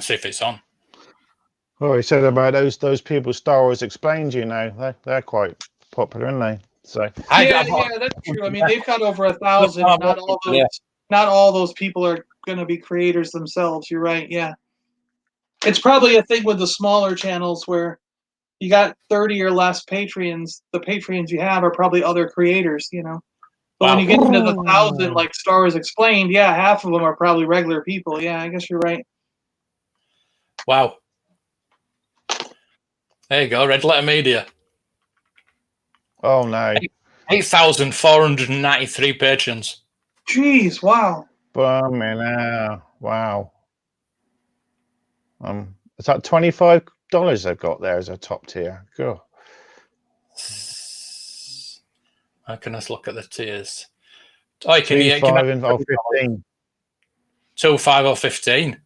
See if it's on. Well, he said about those people Star Wars Explained, they're quite popular, aren't they? So yeah, that's true. I mean, they've got over 1,000. Not all those people are going to be creators themselves. You're right. Yeah, it's probably a thing with the smaller channels where you got 30 or less Patreons. The Patreons you have are probably other creators. But when you get into the 1,000, like Star Wars Explained, yeah, half of them are probably regular people. Yeah, I guess you're right. Wow. There you go, Red Letter Media. Oh no. 8,493 patrons. Jeez, wow. Wow. Is that $25 they've got there as a top tier? Cool. I can just look at the tiers. Oh, you can 2, 5, and 15. 2, 5, or 15.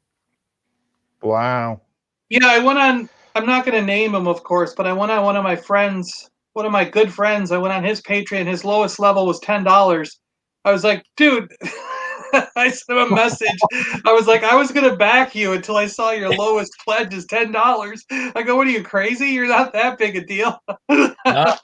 Wow. Yeah, I went on. I'm not going to name him, of course, but I went on one of my good friends. I went on his Patreon. His lowest level was $10. I was like, dude, I sent him a message. I was like, I was going to back you until I saw your lowest pledge is $10. I go, what are you, crazy? You're not that big a deal. No.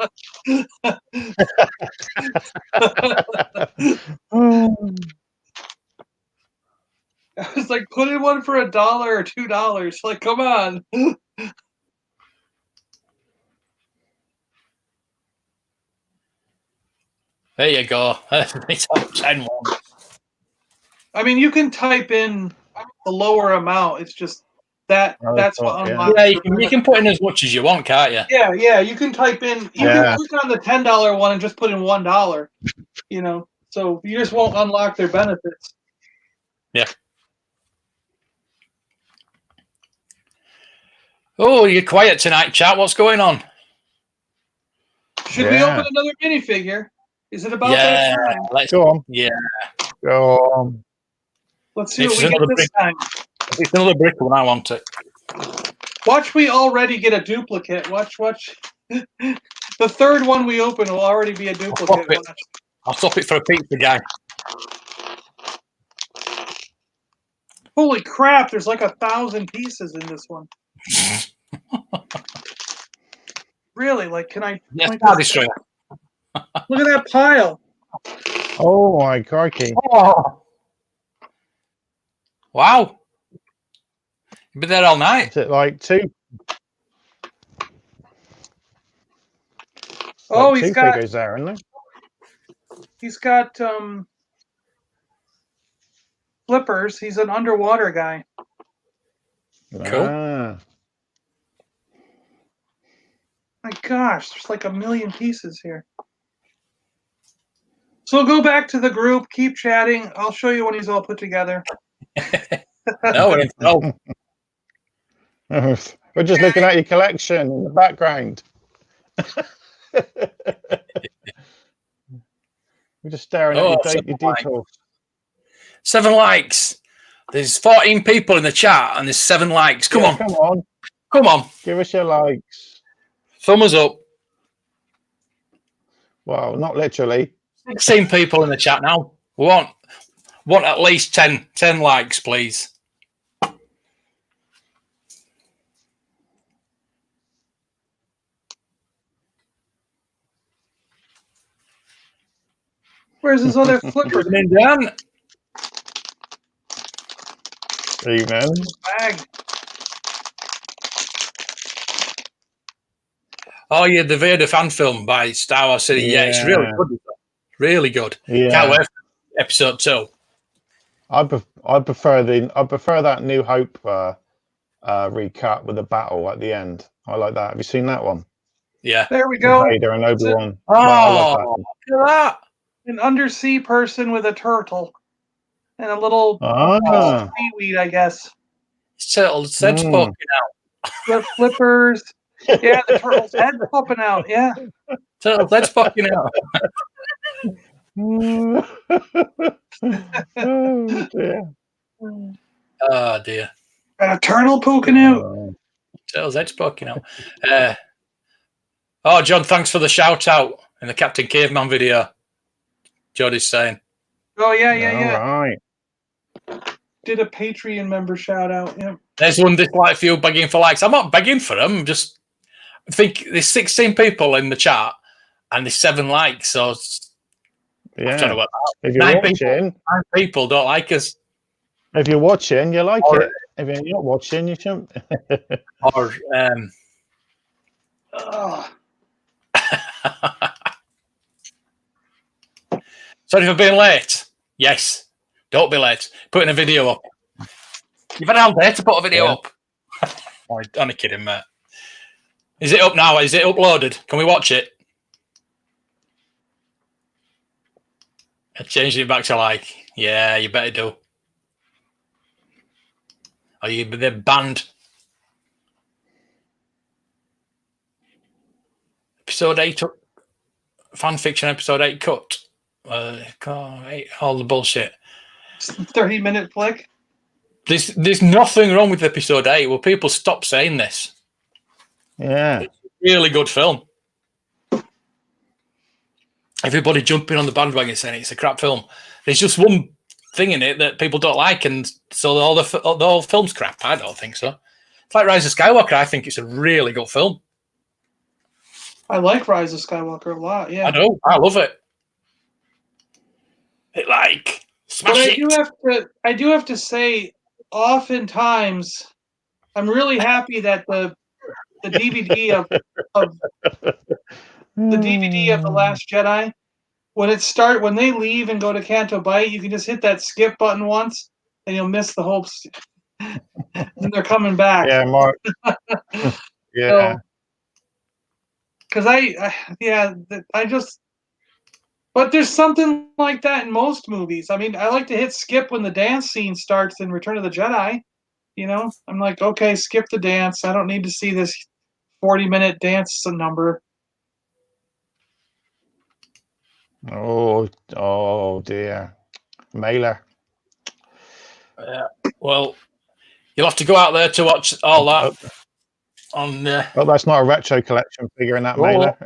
I was like, put in one for $1 or $2. Like, come on. There you go. It's top 10 one. I mean, you can type in the lower amount. It's just that's what unlocks. Yeah, you can put in as much as you want, can't you? Yeah. You can type in. You can click on the $10 one and just put in $1. So you just won't unlock their benefits. Yeah. Oh, you're quiet tonight, chat. What's going on? Should we open another minifigure? Is it about that time? Let's Go on. Yeah. Go on. Let's see If what we it's get another this time. If it's another brick one, I want it. Watch me already get a duplicate. Watch. The third one we open will already be a duplicate. I'll Watch. I'll swap it for a pizza guy. Holy crap, there's like 1,000 pieces in this one. Really? Like, can I Yes, point Star this- Destroyer. Look at that pile. Oh my crikey. Oh. Wow. You've been there all night. Is it like two? Oh, Like two figures there, isn't there? he's got flippers. He's an underwater guy. Cool. Ah. My gosh, there's like 1,000,000 pieces here. So go back to the group, keep chatting. I'll show you when he's all put together. No, we're in trouble. We're just looking at your collection in the background. We're just staring Oh, at your something like- details. 7 likes. There's 14 people in the chat, and there's 7 likes. Come Yeah, on, come on. come on. Give us your likes. Thumbs up. Well, not literally. 16 people in the chat now. We want at least 10 likes, please. Where's his other flipper Evening, Dan. Evening. bag? Oh yeah, the Vader fan film by Star Wars City. Yeah, it's really Yeah. good. Really good. Yeah. Can't wait for episode 2. I prefer that New Hope recut with the battle at the end. I like that. Have you seen that one? Yeah. There we go. Vader and Obi-Wan. Oh, I love that one. look at that. An undersea person with a turtle and a little Ah, seaweed, I guess. Turtle's head's Mm. poking out. With flippers. Yeah, the turtle's head popping out. Yeah. Turtle's head's poking out. oh dear. Oh dear. Got a turtle poking out. Oh, Turtle's head's poking out. Oh, John, thanks for the shout out in the Captain Caveman video. Jody's saying. Oh, yeah. all right. Did a Patreon member shout out. Yeah. There's one dislike for you begging for likes. I'm not begging for them. Just think there's 16 people in the chat and there's 7 likes. So I'm trying to Yeah. work that out. If you're 9 watching, 9 people don't like us. if you're watching, you like Or- it. If you're not watching, you shouldn't. Or Ugh. sorry for being late. Yes. Don't be late. Putting a video up. You've had all day to put a video Yeah. up. I'm only kidding, mate. Is it up now? Is it uploaded? Can we watch it? I changed it back to like, yeah, you better do. Or they're banned. Episode 8, fan fiction episode 8 cut. All the bullshit. 30-minute flick. There's nothing wrong with episode 8. Will people stop saying this? Yeah. Really good film. Everybody jumping on the bandwagon saying it's a crap film. There's just one thing in it that people don't like, and so the whole film's crap. I don't think so. It's like Rise of Skywalker. I think it's a really good film. I like Rise of Skywalker a lot. Yeah. I know. I love it. It like But smash it. I do have to say, oftentimes, I'm really happy that the DVD of the DVD of The Last Jedi, when they leave and go to Canto Bight, you can just hit that skip button once, and you'll miss the whole. And they're coming back. Yeah, Mark. Yeah. Because but there's something like that in most movies. I mean, I like to hit skip when the dance scene starts in Return of the Jedi. You know, I'm like, okay, skip the dance. I don't need to see this 40-minute dance number. Oh dear. Mailer. Well, you'll have to go out there to watch all that on. Oh, that's not a retro collection figure in that Oh. mailer.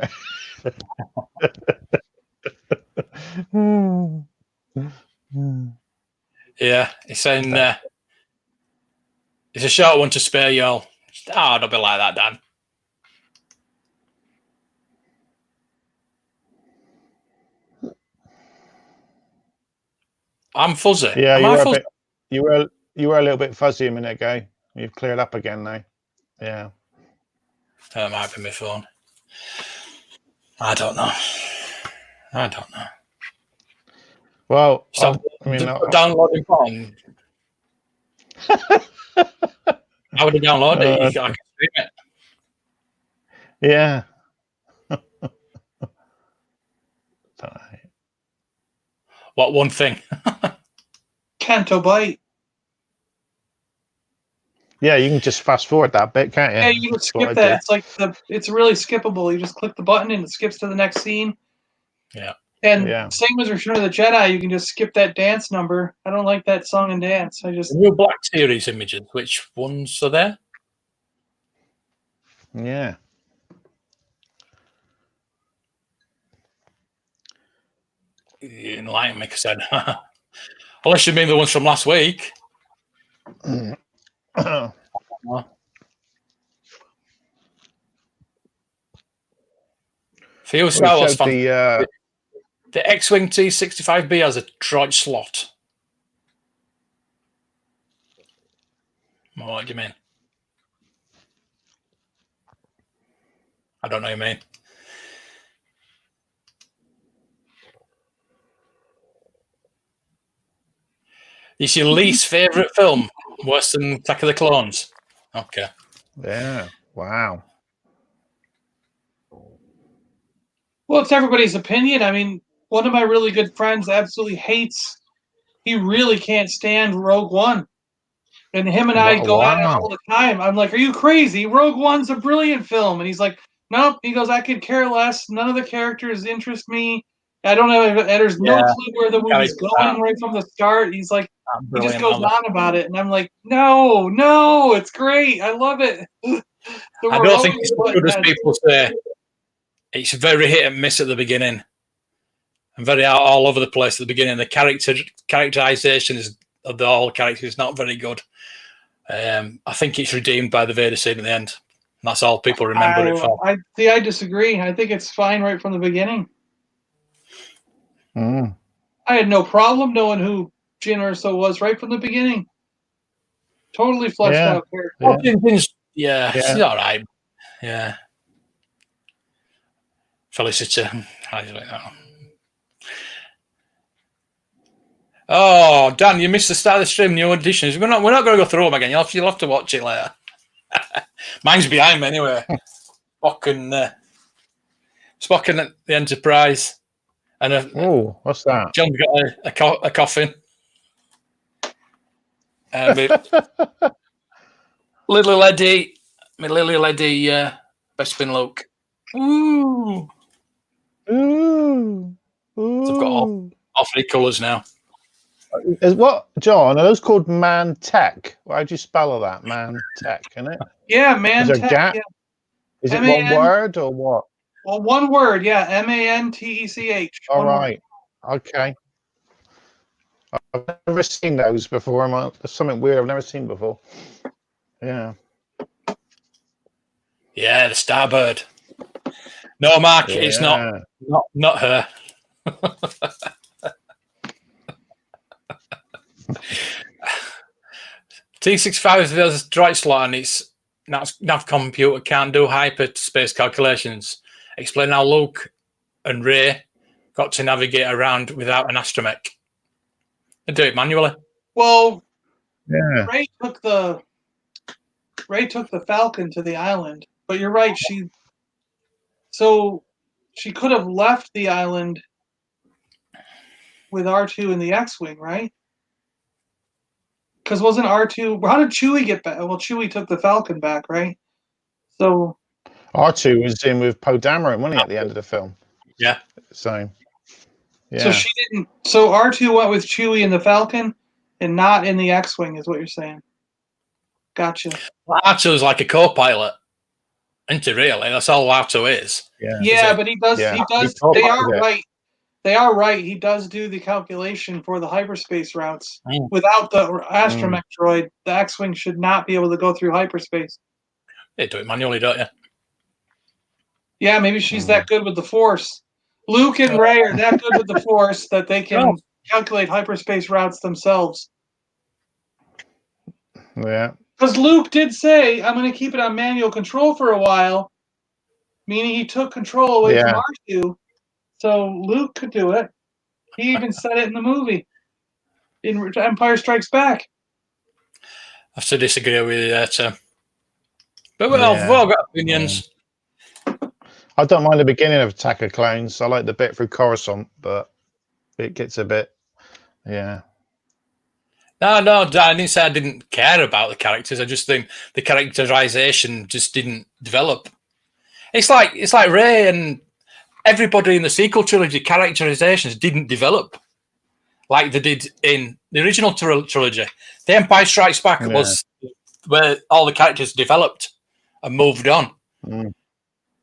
Yeah, he's saying it's a short one to spare y'all. Oh, don't be like that, Dan. I'm fuzzy. Yeah, Am you I were a fuzzy? bit. You were a little bit fuzzy a minute ago. You've cleared up again now. Yeah. That might be my phone. I don't know. Well, Stop downloading porn. I would have downloaded it. I can stream it. yeah. What one thing? Canto Bite. Yeah, you can just fast forward that bit, can't you? Yeah, you just That's what I skip that. did. It's like it's really skippable. You just click the button and it skips to the next scene. Yeah. And Yeah. same as Return of the Jedi, you can just skip that dance number. I don't like that song and dance. I just The new Black Series images. Which ones are there? Yeah. You enlighten me, because I said, unless you mean the ones from last week. Few Star Wars fans. The X-Wing T65B has a droid slot. What do you mean? I don't know what you mean. It's your least favourite film? Worse than Attack of the Clones? Okay. Yeah. Wow. well, it's everybody's opinion. I mean, one of my really good friends absolutely hates. He really can't stand Rogue One, and him and I go at it Wow. all the time. I'm like, "Are you crazy? Rogue One's a brilliant film," and he's like, "Nope." He goes, "I could care less. None of the characters interest me. I don't have. There's no clue where the movie's going right from the start." He's like, he just goes on about it, and I'm like, no, it's great. I love it. I don't think it's as good as people say. It's very hit and miss at the beginning, and very all over the place at the beginning. The characterization of the whole character is not very good. I think it's redeemed by the Vader scene at the end. That's all people remember it for. I disagree. I think it's fine right from the beginning. Mm. I had no problem knowing who Jyn Erso was right from the beginning. Totally fleshed out character. Yeah, she's all right. Yeah. Felicity. Oh, Dan, you missed the start of the stream. New editions. We're not going to go through them again. You'll have to watch it later. Mine's behind me anyway. Spock and the Enterprise. And what's that? John's got a coffin. Lily Ledy, Bespin Luke. Ooh. Ooh. So I've got all 3 colours now. Is what, John? Are those called Man Tech? How do you spell that? Man Tech, isn't it? Yeah, Man Is there Tech. gap? Yeah. Is it one word or what? Well, one word. Yeah, MANTECH. All right. Okay. I've never seen those before. There's something weird I've never seen before. Yeah. Yeah, the Starbird. No, Mark, it's not her. T65 has a droid slot, and its nav computer can't do hyperspace calculations. Explain how Luke and Rey got to navigate around without an astromech. They do it manually. Well, yeah. Rey took the Falcon to the island, but you're right. She could have left the island with R2 in the X-wing, right? Because wasn't R2? How did Chewie get back? Well, Chewie took the Falcon back, right? So R2 was in with Poe Dameron, wasn't he, at the end of the film? Yeah. So Yeah. So she didn't. So R2 went with Chewie in the Falcon, and not in the X-wing, is what you're saying. Gotcha. R2's like a co-pilot, isn't he? Really, that's all R2 is. Yeah. Yeah, but he does. Yeah. He does. He They co-piloted are it. right. They are right. He does do the calculation for the hyperspace routes. Mm. Without the astromech droid, the X-wing should not be able to go through hyperspace. You do it manually, don't you? Yeah, maybe she's that good with the Force. Luke and Rey are that good with the Force that they can calculate hyperspace routes themselves. Yeah. Because Luke did say, I'm going to keep it on manual control for a while, meaning he took control away from R2. So Luke could do it. He even said it in the movie, in Empire Strikes Back. I have to disagree with you there, Tim. But we've all got opinions. I don't mind the beginning of Attack of Clones. I like the bit through Coruscant, but it gets a bit, No, I didn't say I didn't care about the characters. I just think the characterization just didn't develop. It's like Rey and everybody in the sequel trilogy. Characterizations didn't develop like they did in the original trilogy. The Empire Strikes Back was where all the characters developed and moved on.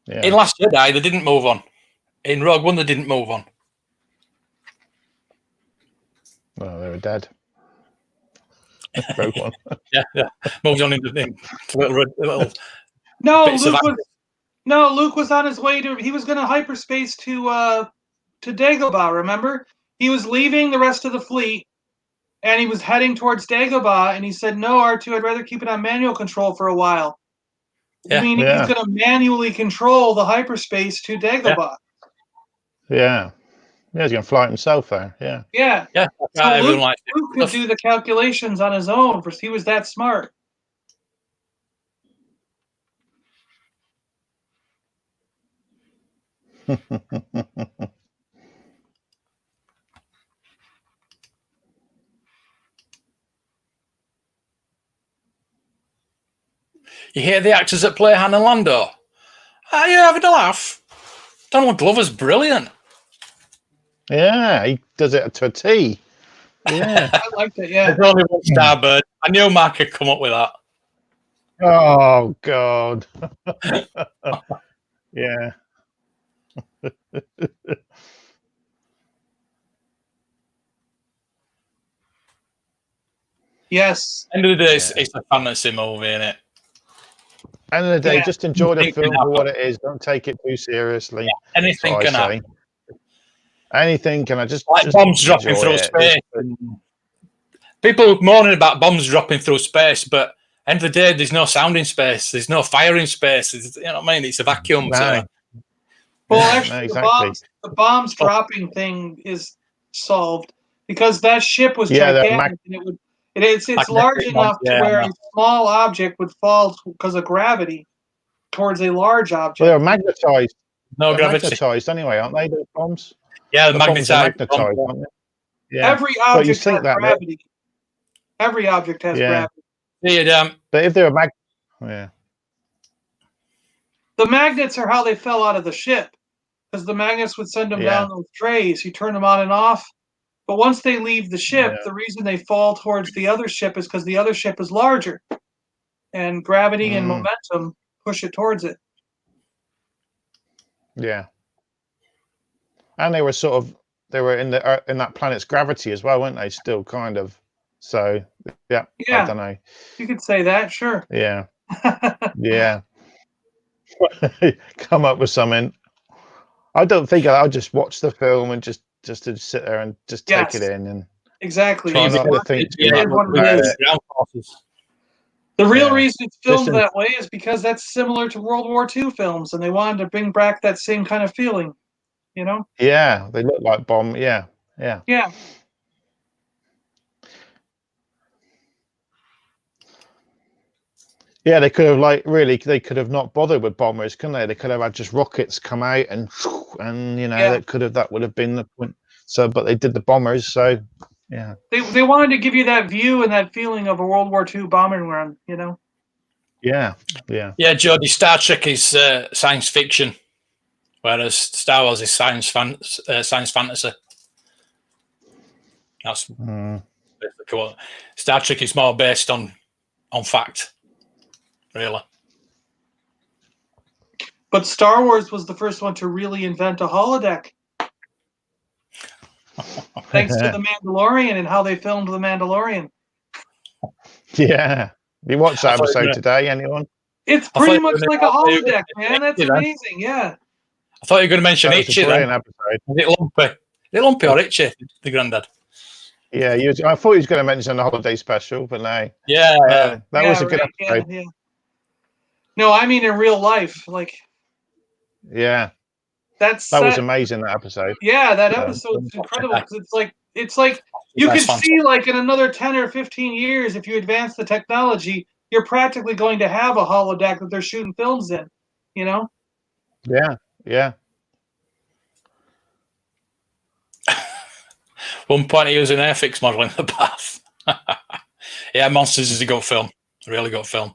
Yeah. In Last Jedi, they didn't move on. In Rogue One, they didn't move on. Well, they were dead. Rogue One. Yeah. Moved on into little No, bits of Luke was on his way to. He was going to hyperspace to Dagobah. Remember, he was leaving the rest of the fleet, and he was heading towards Dagobah. And he said, "No, R2, I'd rather keep it on manual control for a while." Yeah. Meaning he's going to manually control the hyperspace to Dagobah. Yeah. Yeah, he's going to fly it himself there. Yeah. Yeah. Yeah. So Luke could do the calculations on his own. He was that smart. You hear the actors that play Han and Lando? Are you having a laugh? Donald Glover's brilliant. Yeah, he does it to a T. Yeah. I liked it, yeah. There's only one Starbird. I knew Mark could come up with that. Oh, God. Yeah. Yes. End of the day, it's a fantasy movie, isn't it? End of the day, just enjoy the Anything film can for what happen. it is. Don't take it too seriously. Yeah, anything That's can what I happen. say. Anything can. I just Like just bombs dropping enjoy through it. space. People moaning about bombs dropping through space, but end of the day, there's no sound in space. There's no fire in space. You know what I mean? It's a vacuum. Nah. So. Well, Yeah, actually, no, exactly. the bombs dropping thing is solved because that ship was Yeah, gigantic, and it's large enough to where a small object would fall because of gravity towards a large object. Well, they're magnetized. No They're gravity. magnetized anyway, aren't they? The bombs. Yeah, The bombs are magnetized, aren't they? Yeah. Every But you object think has that gravity. Every object has gravity. But if they're yeah. The magnets are how they fell out of the ship, because the magnets would send them down those trays. You turn them on and off. But once they leave the ship, the reason they fall towards the other ship is because the other ship is larger, and gravity and momentum push it towards it. Yeah. And they were in that planet's gravity as well, weren't they? Still kind of. So yeah. I don't know. You could say that, sure. Yeah. Yeah. Come up with something. I don't think I'll just watch the film and just to sit there and just take it in and exactly. try not to think too much about it. The real reason it's filmed that way is because that's similar to World War II films, and they wanted to bring back that same kind of feeling, you know? Yeah, they look like bomb. Yeah. Yeah. Yeah, they could have they could have not bothered with bombers, couldn't they? They could have had just rockets come out and that would have been the point. So, but they did the bombers, so yeah. They wanted to give you that view and that feeling of a World War II bombing run, you know? Yeah. Yeah, Jody, Star Trek is science fiction, whereas Star Wars is science fantasy. That's Mm. basically what Star Trek is more based on fact, really. But Star Wars was the first one to really invent a holodeck. Thanks to The Mandalorian and how they filmed The Mandalorian. Yeah. You watched that I thought you were episode gonna- today, anyone? It's I pretty thought much you were like a gonna- holodeck, man. That's you know. amazing. Yeah. I thought you were going to mention That was a Itchy then. brilliant episode. Is it Lumpy? Is it Lumpy or Itchy, the granddad? Yeah, I thought he was going to mention the holiday special, but no. Yeah, That was a good episode. Yeah. No, I mean in real life. Like, Yeah, that's that was amazing, that episode. Yeah, that Yeah. episode's incredible because it's like you can see like in another 10 or 15 years, if you advance the technology, you're practically going to have a holodeck that they're shooting films in, you know? Yeah, yeah. One point he was an Airfix model in the bath. Yeah, Monsters is a good film. A really good film.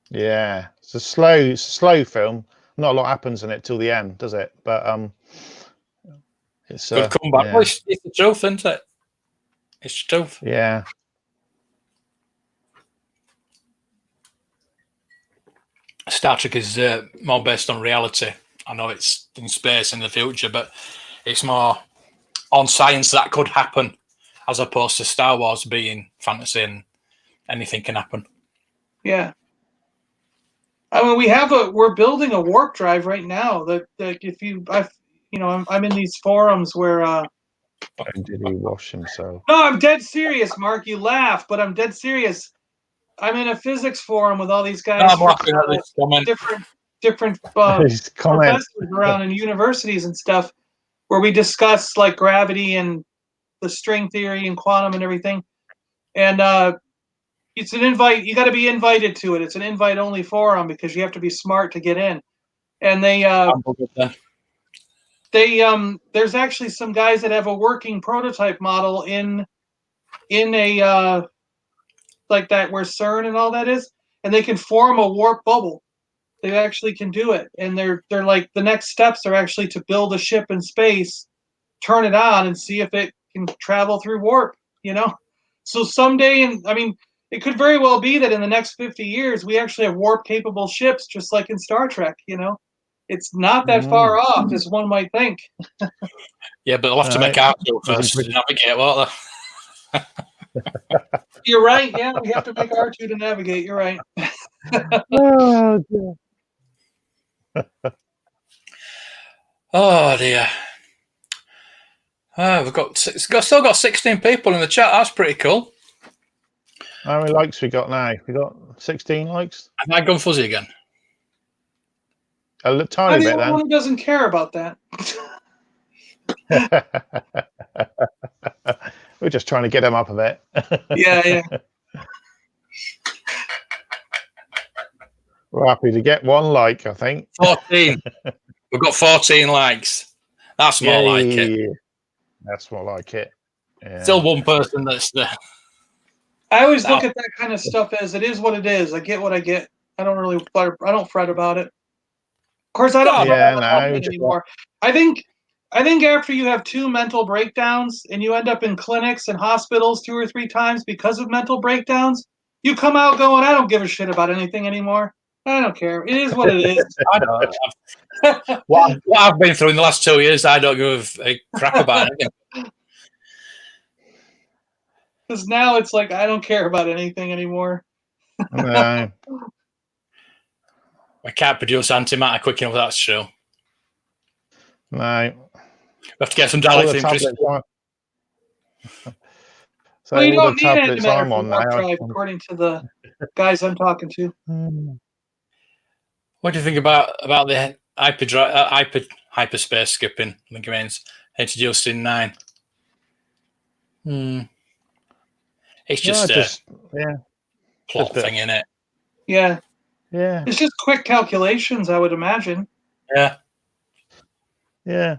Yeah. It's a slow film. Not a lot happens in it till the end, does it? But it's Good comeback. yeah. Well, it's the truth, isn't it? It's the truth. Yeah. Star Trek is more based on reality. I know it's in space in the future, but it's more on science that could happen, as opposed to Star Wars being fantasy and anything can happen. Yeah. I mean, we're building a warp drive right now that if I'm in these forums where And did he wash himself? no, I'm dead serious, Mark. You laugh, but I'm dead serious. I'm in a physics forum with all these guys I'm laughing at this comment. different His comment. professors around in universities and stuff, where we discuss like gravity and the string theory and quantum and everything. And it's an invite. You got to be invited to it. It's an invite-only forum because you have to be smart to get in. And there's actually some guys that have a working prototype model in a like that where CERN and all that is, and they can form a warp bubble. They actually can do it, and they're like the next steps are actually to build a ship in space, turn it on, and see if it can travel through warp. You know, so someday, it could very well be that in the next 50 years we actually have warp-capable ships, just like in Star Trek. You know, it's not that far off as one might think. Yeah, but they'll have to make R2 first to navigate, won't they? You're right. Yeah, we have to make R2 to navigate. You're right. Oh, dear. Oh dear. We've still got 16 people in the chat. That's pretty cool. How many likes we got now? We got 16 likes. Have I gone fuzzy again? A tiny bit Anyone who doesn't care about that. then. We're just trying to get them up a bit. Yeah. We're happy to get one like, I think. 14. We've got 14 likes. That's more like it. That's more like it. Yeah. Still one person that's there. I always look at that kind of stuff as it is what it is. I get what I get. I don't fret about it. Of course, I don't fret about it anymore. I think after you have 2 mental breakdowns and you end up in clinics and hospitals 2 or 3 times because of mental breakdowns, you come out going, I don't give a shit about anything anymore. I don't care. It is what it is. I don't. What I've been through in the last 2 years, I don't give a crap about anything. Because now it's like I don't care about anything anymore. No. I can't produce antimatter quick enough, that's true. No. We have to get some Daleks in. So well, you all don't the need tablets antimatter I'm on for warp now. drive, according to the guys I'm talking to. What do you think about the hyperspace skipping? I think it means introduced in 9. It's just a plot thing, isn't it? Yeah. Yeah. It's just quick calculations, I would imagine. Yeah. Yeah.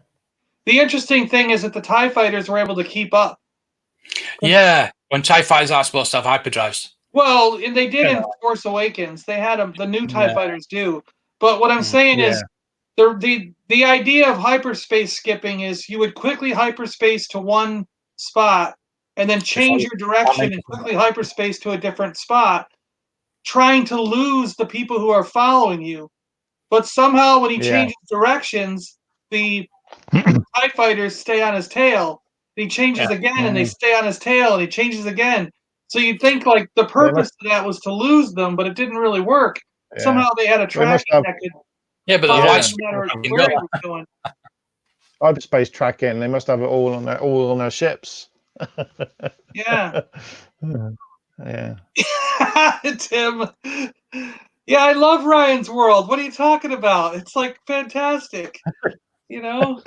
The interesting thing is that the TIE fighters were able to keep up. Yeah. When TIE fighters are supposed to have hyperdrives. Well, and they did in Force Awakens. They had them. The new TIE fighters do. But what I'm saying is the idea of hyperspace skipping is you would quickly hyperspace to one spot and then change your direction and quickly hyperspace to a different spot, trying to lose the people who are following you. But somehow when he changes directions, the TIE fighters stay on his tail. He changes again and they stay on his tail, and he changes again. So you'd think like the purpose of that was to lose them, but it didn't really work. Somehow they had a tracking that could but the lights matter where he was going. Hyperspace tracking. They must have it all on their ships. Yeah. Yeah. Tim. Yeah, I love Ryan's World. What are you talking about? It's like fantastic. You know?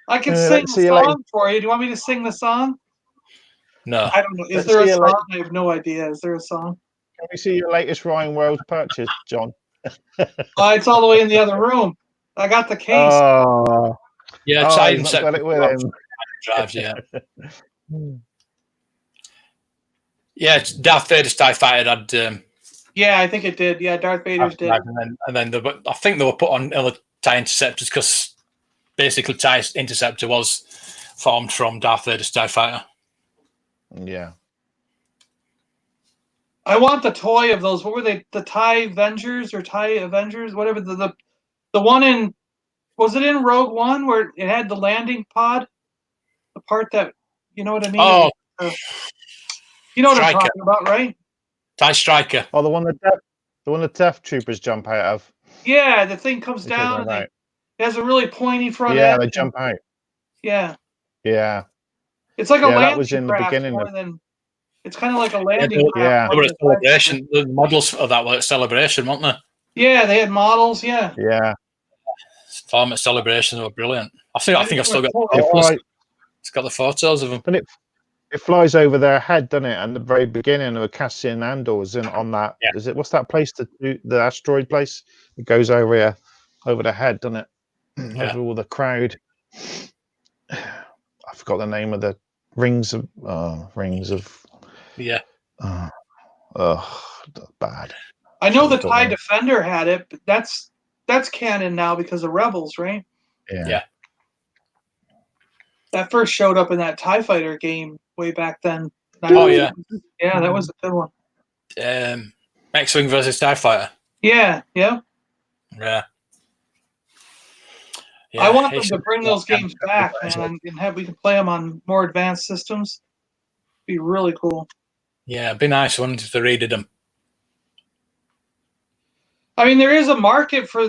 I can sing the song for you. Do you want me to sing the song? No. I don't know. Is there a song? I have no idea. Is there a song? Can we see your latest Ryan World purchase, John? It's all the way in the other room. I got the case. Oh. Yeah, he's not got it with him. Drives, yeah. Yeah, Darth Vader's TIE Fighter had. Yeah, I think it did. Yeah, Darth Vader's did. And then I think they were put on other TIE Interceptors because basically TIE Interceptor was formed from Darth Vader's TIE Fighter. Yeah. I want the toy of those. What were they? The TIE Avengers or TIE Avengers? Whatever. The one in. Was it in Rogue One where it had the landing pod? The part that, you know what I mean? Oh, you know what I'm talking about, right? TIE Striker. Oh, the one the Death Troopers jump out of. Yeah, the thing comes down and it has a really pointy front end. Yeah, they jump out. Yeah. Yeah. It's like a landing that was in the craft beginning more than. It's kind of like a landing craft. They were at Celebration. The models of that were at Celebration, weren't they? Yeah, they had models. Yeah. Yeah. Farm at Celebration, they were brilliant. I think I've still got the photos. It's got the photos of them. And it flies over their head, doesn't it? And the very beginning of Cassian Andor's on that. Yeah. Is it? What's that place? The asteroid place? It goes over the head, doesn't it? Yeah. Over all the crowd. I forgot the name of the rings of. Yeah. Bad. I know the TIE Defender had it, but that's canon now because of Rebels, right? Yeah. That first showed up in that TIE Fighter game way back then. Oh, yeah. Yeah, that was a good one. X-Wing versus TIE Fighter. Yeah. Yeah. I want them to bring those games back, man, and we can play them on more advanced systems. Be really cool. Yeah, it'd be nice one if they redid them. I mean, there is a market for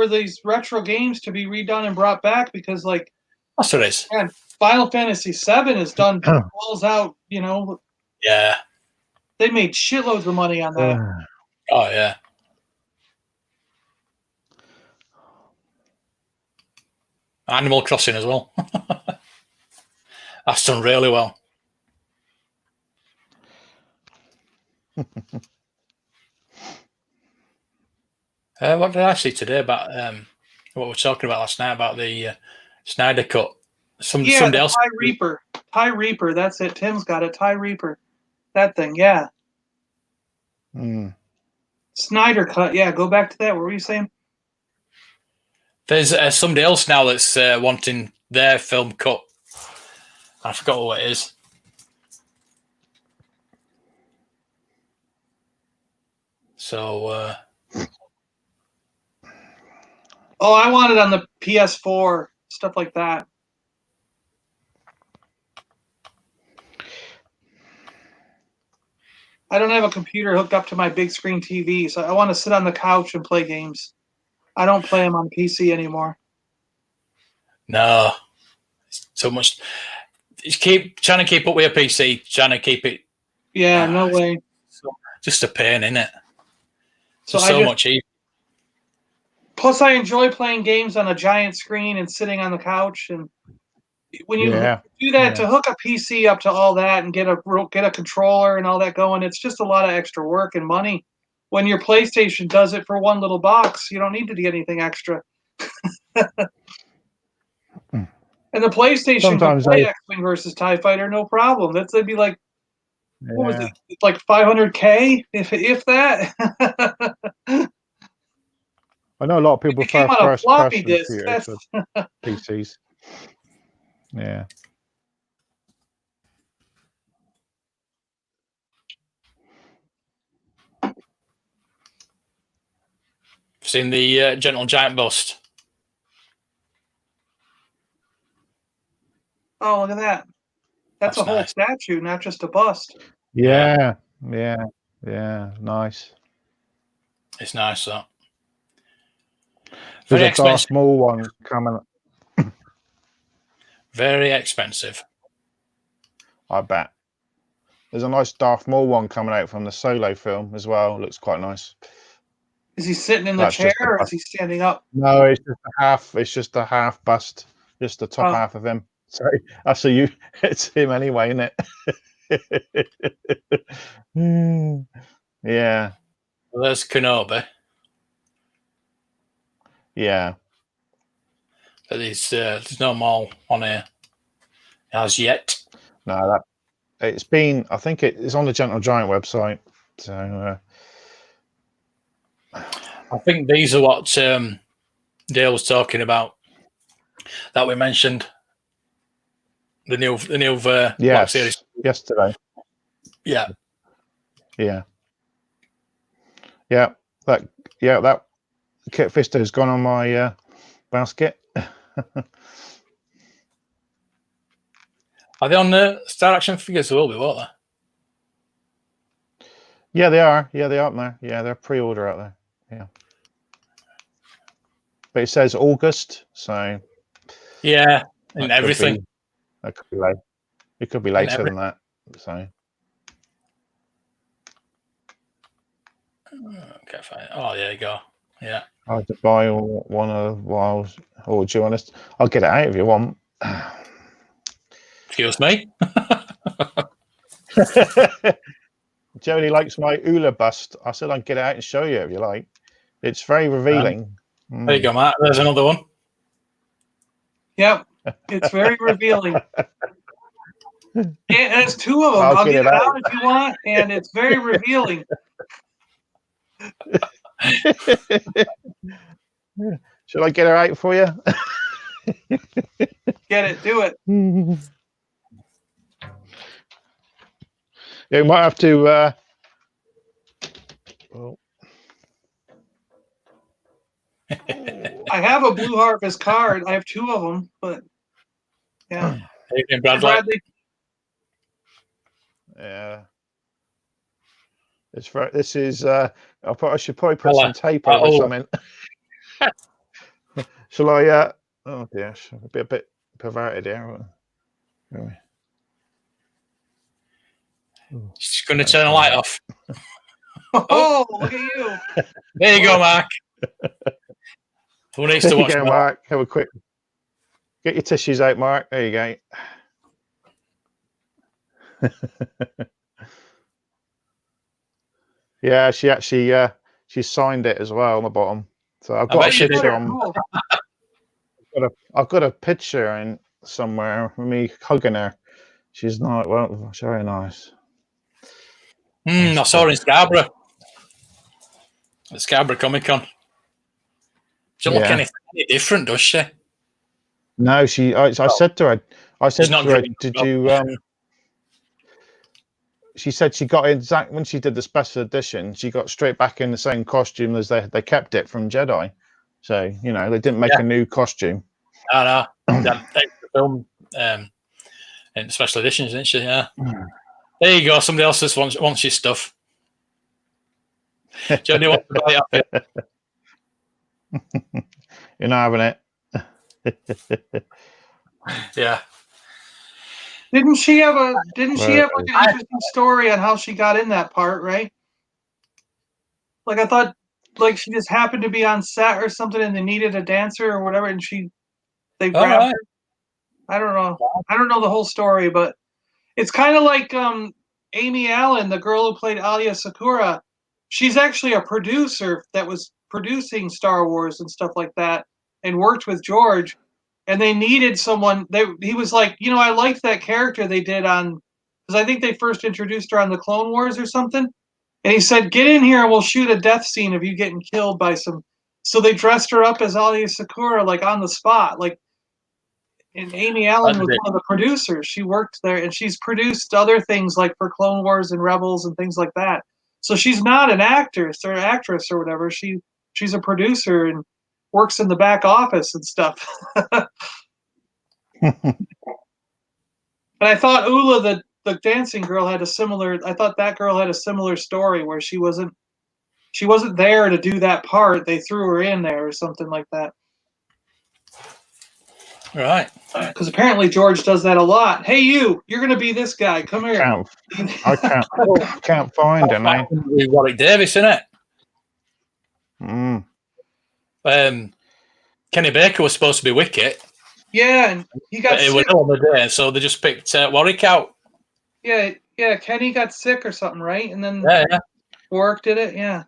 these retro games to be redone and brought back because, like, that's what it is. Man, Final Fantasy VII is done balls out. You know. Yeah. They made shitloads of money on that. Oh yeah. Animal Crossing as well. That's done really well. What did I see today about what we were talking about last night about the Snyder Cut? Somebody else. TIE Reaper. That's it. Tim's got it. TIE Reaper. That thing. Yeah. Snyder Cut. Yeah. Go back to that. What were you saying? There's somebody else now that's wanting their film cut. I forgot what it is. So. I want it on the PS4, stuff like that. I don't have a computer hooked up to my big screen TV, so I want to sit on the couch and play games. I don't play them on PC anymore. No, it's so much. Keep trying to keep up with your PC, trying to keep it. Yeah, no way. Just a pain, isn't it? So much easier. Plus, I enjoy playing games on a giant screen and sitting on the couch. And when you do that, to hook a PC up to all that and get a controller and all that going, it's just a lot of extra work and money. When your PlayStation does it for one little box, you don't need to get anything extra. And the PlayStation can play X-Wing versus TIE Fighter, no problem. That'd be like, what was it? Like $500K, if that. I know a lot of people prefer first-person computers to PCs. Yeah. Seen the Gentle Giant bust? Oh, look at that. That's a whole nice. statue, not just a bust. Yeah. Nice. It's nice, that. There's Very a Darth expensive. Maul one coming. Very expensive. I bet. There's a nice Darth Maul one coming out from the Solo film as well. Looks quite nice. Is he sitting in the That's chair just a or is bust. he standing up? No, it's just a half. It's just a half bust. Just the top Oh. half of him. Sorry, I see you. It's him anyway, isn't it? Yeah. Well, there's Kenobi. Yeah. But there's no more on here as yet. No, that it's been. I think it's on the Gentle Giant website. So I think these are what Dale was talking about that we mentioned. The new Black Series. Yesterday. Yeah. That Kit Fisto's gone on my basket. Are they on the Star Action figures? They will be, won't they? Yeah, they are. Yeah, they are up there. Yeah, they're pre-order out there. Yeah. But it says August, so yeah, and everything. That could be late. It could be later than that. So. Okay, fine. Oh, there you go. Yeah. I had to buy one of the Wiles. Or do you want us? I'll get it out if you want. Excuse me. Jody likes my Ula bust. I said I'd get it out and show you if you like. It's very revealing. There you go, Matt. There's another one. Yep, it's very revealing. And there's two of them. I'll get it out if you want, and it's very revealing. Should I get her out for you? Get it, do it. Yeah, we might have to. I have a Blue Harvest card. I have two of them, but yeah. Evening, Bradley. Yeah. It's for, this is. I should probably put some tape over something. Shall I? Oh dear, a bit perverted here. She's going to turn the light off. Oh, look at you! There you go, Mark. Who needs to watch that? Mark? Have a quick. Get your tissues out, Mark. There you go. Yeah, she actually she signed it as well on the bottom. So I've got a picture on. I've got a picture in somewhere of me hugging her. She's not well. Very nice. I saw her in Scarborough. At Scarborough Comic Con. She doesn't look any different, does she? No, she. I said to her. I said to her, "Did you?" She said she got exact when she did the special edition. She got straight back in the same costume as they kept it from Jedi. So you know they didn't make a new costume. No. They film in special editions, didn't she? Yeah. There you go. Somebody else just wants your stuff. Jody wants to buy it off you. You're not having it. Yeah. Didn't she have like an interesting story on how she got in that part, right? Like I thought like she just happened to be on set or something and they needed a dancer or whatever and they grabbed her. I don't know. I don't know the whole story, but it's kind of like Amy Allen, the girl who played Alia Sakura. She's actually a producer that was producing Star Wars and stuff like that and worked with George. And they needed someone. He was like, I liked that character they did on, because I think they first introduced her on the Clone Wars or something. And he said, "Get in here and we'll shoot a death scene of you getting killed by some." So they dressed her up as Alia Sakura, like on the spot, like. And Amy Allen was one of the producers. She worked there, and she's produced other things like for Clone Wars and Rebels and things like that. So she's not an actress or whatever. She she's a producer and works in the back office and stuff. And I thought Ula, the dancing girl, had a similar. I thought that girl had a similar story where she wasn't there to do that part. They threw her in there or something like that. Right. Because apparently George does that a lot. Hey, you're going to be this guy. Come here. I can't find him. Eh? Warwick Davis, isn't it? Mm. Kenny Baker was supposed to be Wicket. Yeah, and he got It sick. was on the day, so they just picked Warwick out. Yeah, Kenny got sick or something, right? And then Yeah. Warwick did it, yeah.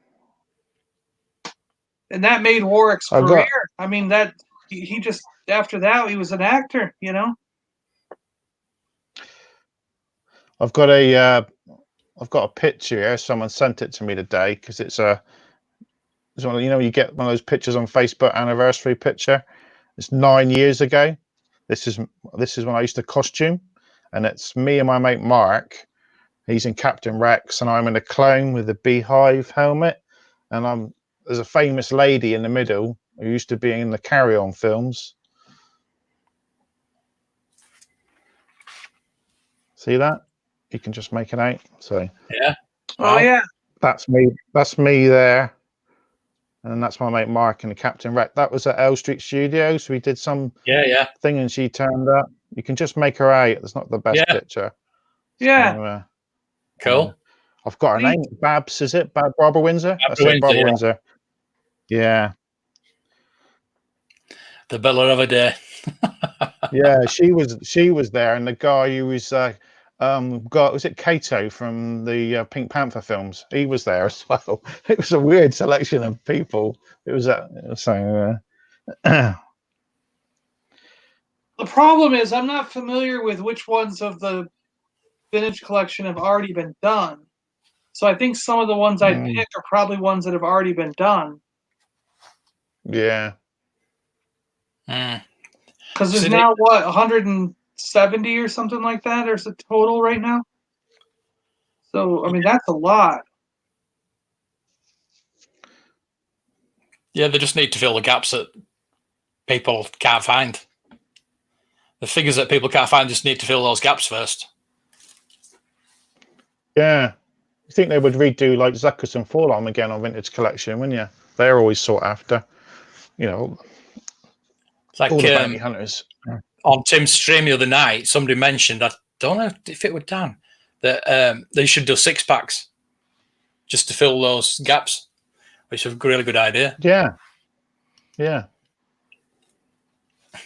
And that made Warwick's career. I mean, that he just after that he was an actor, you know. I've got a picture here. Someone sent it to me today because it's one, you know, you get one of those pictures on Facebook, anniversary picture. It's 9 years ago. This is when I used to costume, and it's me and my mate Mark. He's in Captain Rex, and I'm in a clone with a beehive helmet, and there's a famous lady in the middle who used to be in the Carry On films. See that? You can just make it out. So Yeah. Wow. Oh yeah. That's me. That's me there. And that's my mate Mark in the Captain Rex. That was at L Street Studios. We did some thing, and she turned up. You can just make her out. It's not the best picture. Yeah. So, cool. I've got her name. Babs, is it? Barbara Windsor? Barbara Windsor. Yeah. The bella of a day. Yeah, she was there, and the guy who was was it Kato from the Pink Panther films? He was there as well. It was a weird selection of people. It was so. The problem is I'm not familiar with which ones of the vintage collection have already been done. So I think some of the ones I'd pick are probably ones that have already been done. Yeah. Because there's now, what, 170 or something like that? There's a total right now? So, I mean, that's a lot. Yeah, they just need to fill the gaps that people can't find. The figures that people can't find just need to fill those gaps first. Yeah. You think they would redo like Zuckus and Forlom again on Vintage Collection, wouldn't you? They're always sought after. You know, it's like all the bounty hunters. On Tim's stream the other night, somebody mentioned, I don't know if it was Dan, that they should do 6-packs just to fill those gaps, which is a really good idea. Yeah. Yeah.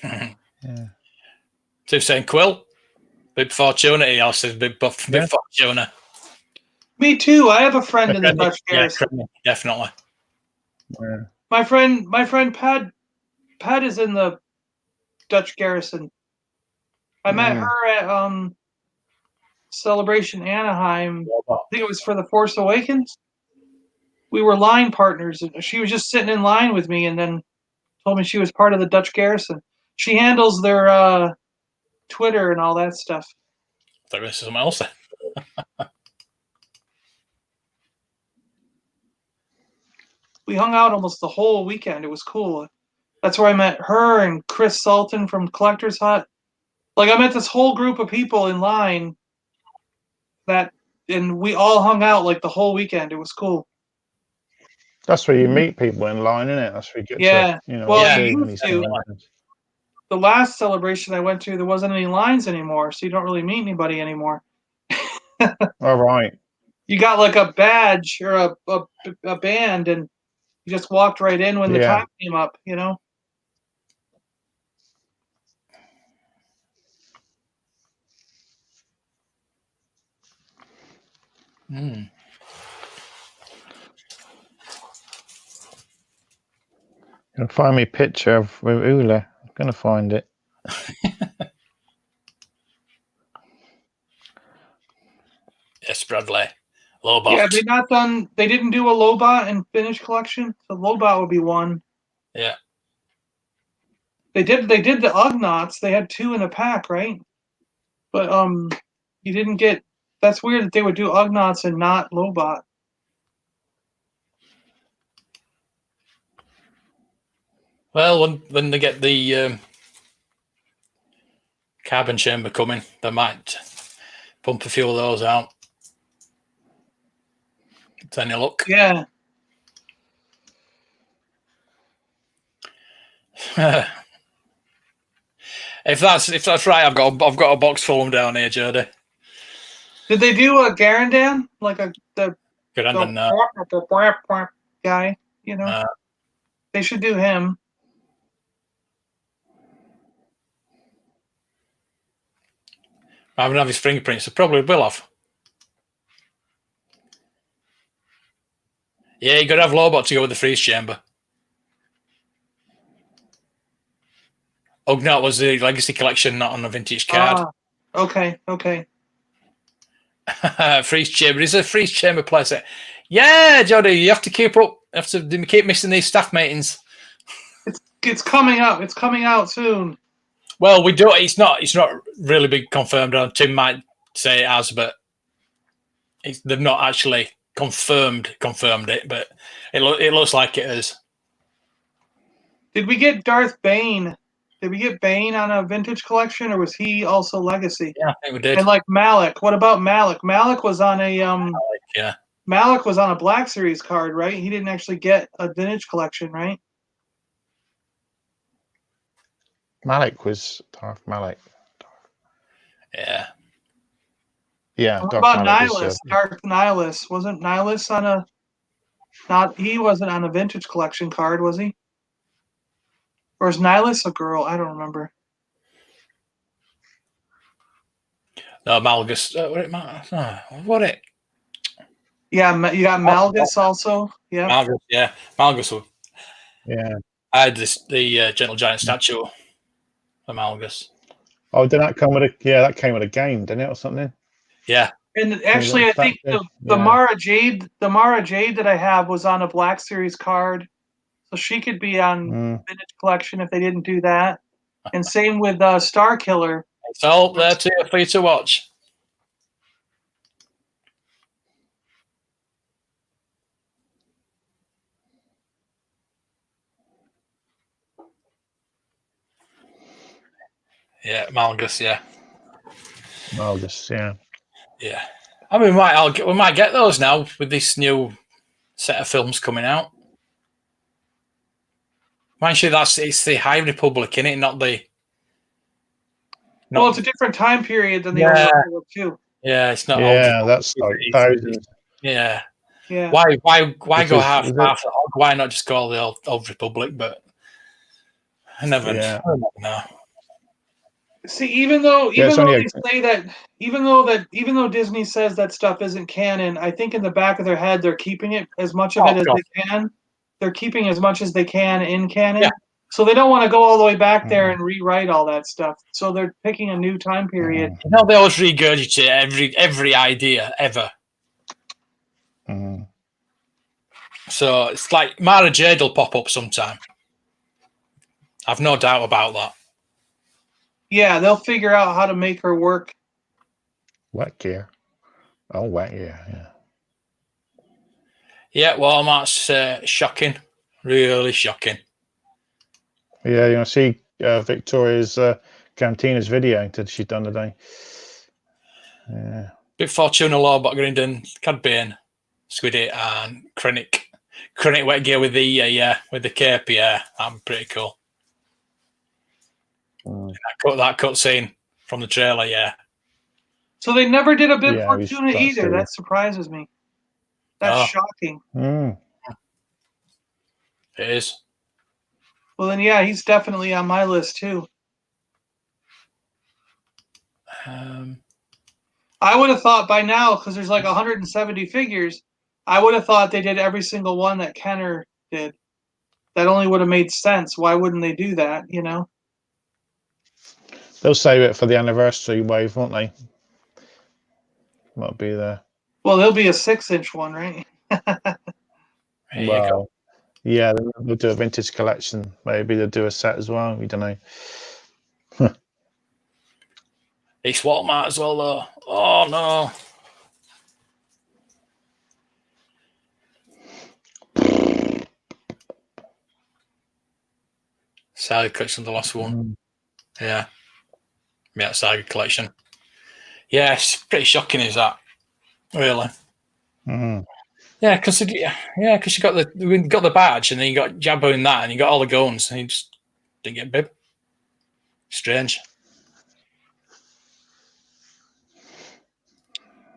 Yeah. Tim's saying Quill, big Fortuna. He also says big Fortuna. Me too. I have a friend in the Dutch Garrison. Yeah, definitely. Yeah. My friend Pad is in the Dutch Garrison. I met her at Celebration Anaheim. I think it was for The Force Awakens. We were line partners, and she was just sitting in line with me, and then told me she was part of the Dutch Garrison. She handles their Twitter and all that stuff. I thought this is something else. We hung out almost the whole weekend. It was cool. That's where I met her and Chris Sultan from Collector's Hut. Like, I met this whole group of people in line and we all hung out like the whole weekend. It was cool. That's where you meet people in line, isn't it? That's where you get to, you know, you used to. The last celebration I went to, there wasn't any lines anymore, so you don't really meet anybody anymore. All right. You got like a badge or a band, and you just walked right in when the time came up, you know? You'll find me a picture of Ula. I'm going to find it. Yes, Bradley. Lobot. Yeah, they didn't do a Lobot in Vintage Collection. So Lobot would be one. Yeah. They did the Ugnaughts. They had 2 in a pack, right? But you didn't get. That's weird that they would do Ugnaughts and not Lobot. Well, when they get the carbon chamber coming, they might pump a few of those out. It's any luck. Yeah. If that's right, I've got a box full of them down here, Jody. Did they do a Garandan like the Good ending now. guy? You know, they should do him. I haven't have his fingerprints. They probably will have. Yeah, you got to have Lobot to go with the freeze chamber. Ugnaught was the legacy collection, not on a vintage card. Okay. Freeze chamber is a freeze chamber playset. Yeah, Jody, you have to keep up. You have to keep missing these staff meetings. It's coming up. It's coming out soon. Well, we do. It's not really been confirmed. Tim might say it has, but they've not actually confirmed it. But it looks like it is. Did we get Darth Bane? Did we get Bane on a vintage collection, or was he also legacy? Yeah, I think we did. And like Malik. What about Malik? Malik was on a yeah. Malik was on a Black Series card, right? He didn't actually get a vintage collection, right? Malik was Darth Malik. Yeah. Yeah. What Darth about Malik Nihilus? was, Darth Nihilus. Wasn't Nihilus on a he wasn't on a vintage collection card, was he? Or is Nihilus a girl? I don't remember. No, Malgus. What it? Yeah, you got Malgus also. Yeah. Malgus. Yeah, Malgus. yeah. I had the Gentle Giant statue of Malgus. Oh, did that come with a? Yeah, that came with a game, didn't it, or something? Yeah. And actually, I think the Mara Jade that I have was on a Black Series card, so she could be on vintage collection if they didn't do that. And same with Star Killer. It's all there for you to watch. Yeah, Malgus. Yeah. Malgus. Yeah. Yeah. I mean, we might get those now with this new set of films coming out. Mind you, it's the High Republic, innit? Not the. Well, it's a different time period than the Old Republic too. Yeah, it's not. Yeah, that's like thousands. Yeah. Yeah. Why go half? Why not just call the old Republic? But I never know. See, even though they say that, even though Disney says that stuff isn't canon, I think in the back of their head they're keeping it as much of it as they can. They're keeping as much as they can in canon. Yeah. So they don't want to go all the way back there and rewrite all that stuff. So they're picking a new time period. You know, they always regurgitate every idea ever. So it's like Mara Jade will pop up sometime. I've no doubt about that. Yeah, they'll figure out how to make her work. Wet gear. Oh, wet gear, yeah. Yeah, Walmart's shocking. Really shocking. Yeah, you want to see Victoria's Cantina's video that she's done today. Yeah. Bit Fortuna Lobot, Grindon, Cad Bane, Squiddy, and Krennic. Krennic wet gear with the cape, yeah. I'm pretty cool. That cut scene from the trailer, yeah. So they never did a Bib Fortuna either. That surprises me. That's shocking. It is. Well, then, yeah, he's definitely on my list, too. I would have thought by now, because there's like 170 figures, I would have thought they did every single one that Kenner did. That only would have made sense. Why wouldn't they do that, you know? They'll save it for the anniversary wave, won't they? Might be there. Well, there'll be a 6-inch one, right? Well, yeah, they'll do a vintage collection. Maybe they'll do a set as well. We don't know. It's Walmart as well, though. Oh, no. Saga collection, the last one. Mm. Yeah. Yeah, Saga collection. Yeah, it's pretty shocking, is that? Really? Mm. Yeah, because you got the badge, and then you got Jabba in that, and you got all the guns, and you just didn't get bib. Strange.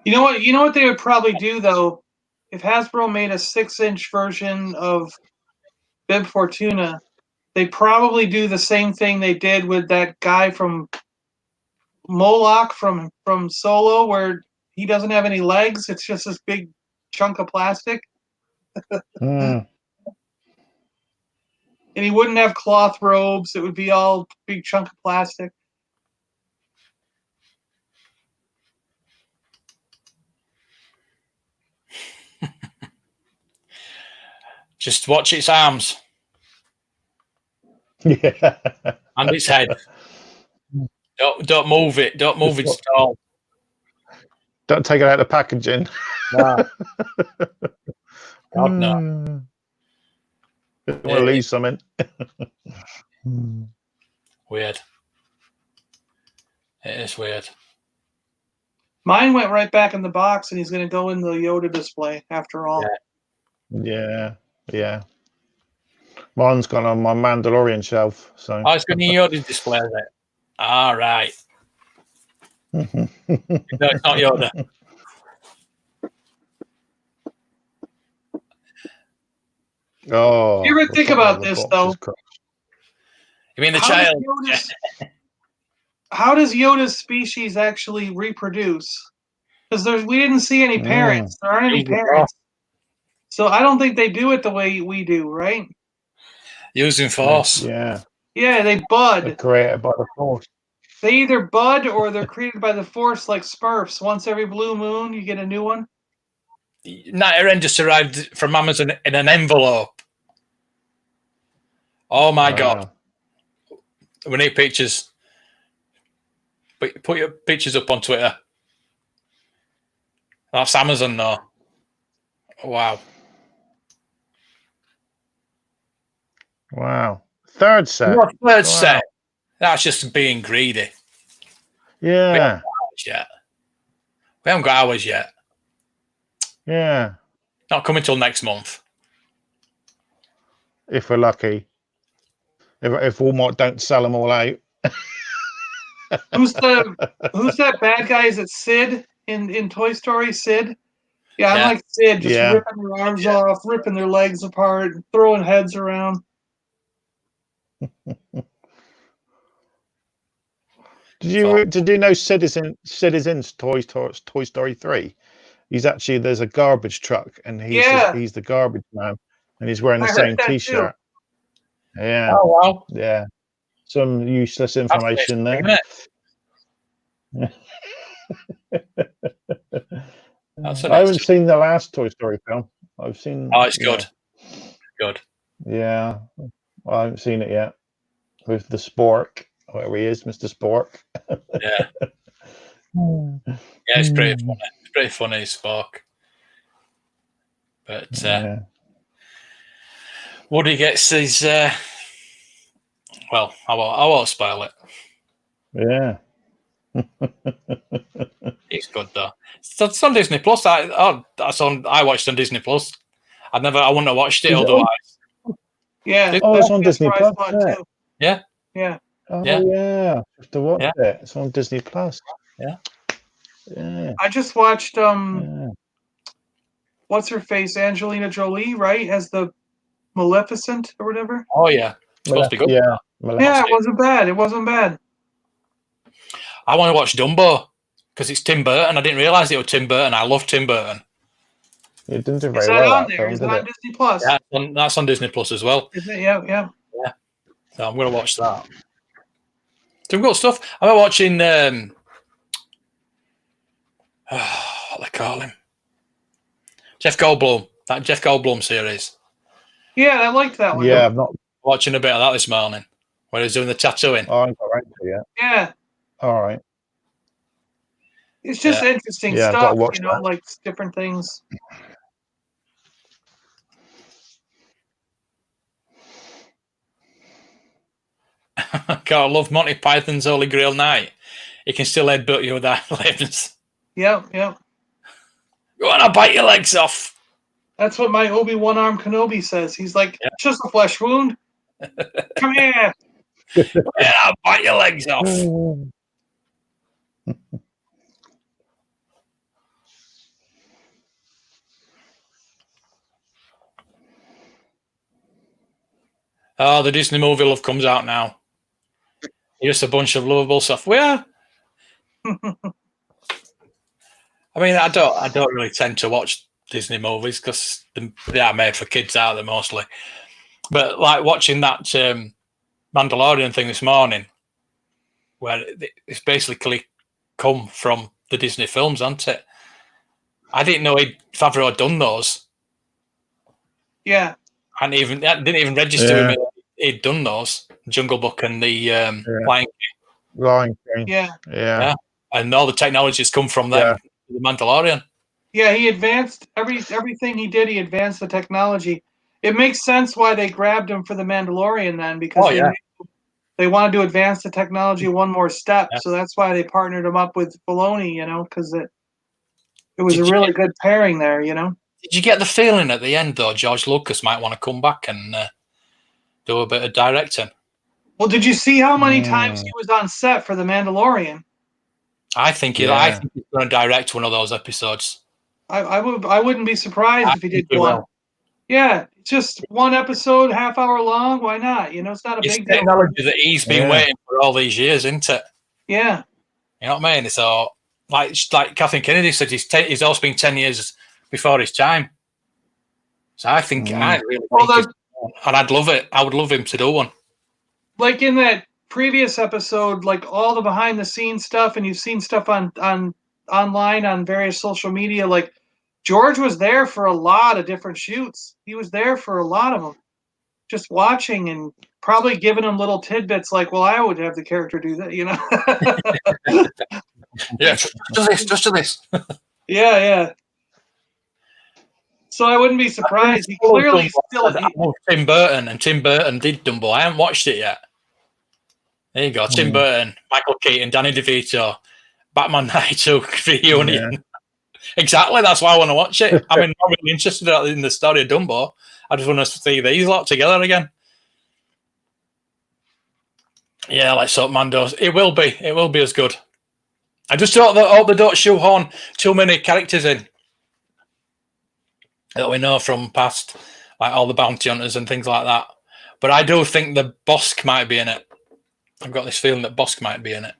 You know what? You know what they would probably do though, if Hasbro made a 6-inch version of Bib Fortuna, they probably do the same thing they did with that guy from Moloch from Solo, where he doesn't have any legs. It's just this big chunk of plastic, Mm. and he wouldn't have cloth robes. It would be all big chunk of plastic. Just watch its arms Yeah. and its head. Don't move it. Don't move it at all. Don't take it out of the packaging. No. God, no. Don't want to lose something. Weird. It is weird. Mine went right back in the box, and he's going to go in the Yoda display after all. Yeah. Yeah. Mine's gone on my Mandalorian shelf. So. Oh, it's got new Yoda display, is it? All right. No, it's not Yoda. Oh. You ever think about this though? You mean the How child? How does Yoda's species actually reproduce? Because we didn't see any parents. There aren't any parents. So I don't think they do it the way we do, right? Using Force. Yeah. Yeah, they bud. They're created by the Force. They either bud or they're created by the Force, like Smurfs. Once every blue moon, you get a new one. Night Ren just arrived from Amazon in an envelope. Oh my God. We need pictures. Put your pictures up on Twitter. That's Amazon though. Wow. Wow. Third set. Third set. That's just being greedy. Yeah. We haven't got ours yet. Yeah. Not coming till next month. If we're lucky. If Walmart don't sell them all out. Who's that bad guy? Is it Sid in Toy Story? Sid? Yeah, I'm like Sid, just ripping their arms off, ripping their legs apart, throwing heads around. Did you know Sid is in Toy Story 3? He's actually, there's a garbage truck and he's the garbage man and he's wearing the same t-shirt. Yeah. Oh wow. Yeah. Some useless information there. I haven't seen the last Toy Story film. I've seen. Oh, it's good. Good. Yeah, I haven't seen it yet. With the Spork, whoever he is, Mr. Spork. Yeah. Yeah, it's pretty funny. It's pretty funny, Spork. But Woody gets his. Well, I won't spoil it. Yeah. It's good though. It's on Disney Plus. I watched on Disney Plus. I wouldn't have watched it otherwise. Yeah. Oh, it's on Disney Plus. Yeah. Yeah. Oh yeah. I have to watch it. It's on Disney Plus. Yeah. Yeah. I just watched what's her face? Angelina Jolie, right? As the Maleficent or whatever. Oh yeah. It's supposed to be good. Yeah. Yeah, it wasn't bad. It wasn't bad. I want to watch Dumbo because it's Tim Burton. I didn't realise it was Tim Burton. I love Tim Burton. It didn't do very Is that well. on there? Is it on Disney Plus? Yeah, that's on Disney Plus as well. Is it? Yeah. So I'm going to watch that. Some good stuff. I'm watching. What they call him? Jeff Goldblum. That Jeff Goldblum series. Yeah, I liked that one. Yeah, I'm not watching a bit of that this morning when he's doing the tattooing. Oh, I haven't got around to it yet. Yeah. All right. It's just interesting stuff, I've got to watch that. like different things. God, I love Monty Python's Holy Grail Night. He can still headbutt you with that limbs. Yep, yep. Go on, I'll bite your legs off. That's what my Obi-Wan arm Kenobi says. He's like, just a flesh wound. Come here. Yeah, I'll bite your legs off. Oh, the Disney movie Love comes out now. You're just a bunch of lovable software. I mean, I don't really tend to watch Disney movies because they are made for kids, aren't they, mostly? But like watching that Mandalorian thing this morning, where it's basically come from the Disney films, hasn't it? I didn't know Favreau had done those. Yeah. I didn't even register with me he'd done those. Jungle Book and the Lion King. Yeah. And all the technologies come from them. The Mandalorian. Yeah, he advanced everything he did. He advanced the technology. It makes sense why they grabbed him for the Mandalorian then, because they wanted to advance the technology one more step. So that's why they partnered him up with Filoni, because it was a really good pairing there. Did you get the feeling at the end though, George Lucas might want to come back and do a bit of directing? Well, did you see how many times he was on set for the Mandalorian? I think he's going to direct one of those episodes. I wouldn't be surprised if he did one. Will. Yeah, just one episode, half hour long. Why not? It's not a big deal. Technology that he's been waiting for all these years, isn't it? Yeah. You know what I mean? So, like Kathleen Kennedy said, he's also been 10 years before his time. So I think I really think and I'd love it. I would love him to do one. Like in that previous episode, like all the behind the scenes stuff, and you've seen stuff on online on various social media, like George was there for a lot of different shoots. He was there for a lot of them, just watching and probably giving him little tidbits like, well, I would have the character do that, Yeah, just do this. Yeah. So I wouldn't be surprised. He clearly still Tim Burton, and Tim Burton did Dumbo. I haven't watched it yet. There you go. Tim Burton, Michael Keaton, Danny DeVito, Batman 92 reunion. Yeah. Exactly. That's why I want to watch it. I'm not really interested in the story of Dumbo. I just want to see these lot together again. Yeah, let's hope Mando's. It will be. It will be as good. I just hope they don't shoehorn too many characters in that we know from past, like all the bounty hunters and things like that. But I do think the Bosk might be in it. I've got this feeling that Bosk might be in it.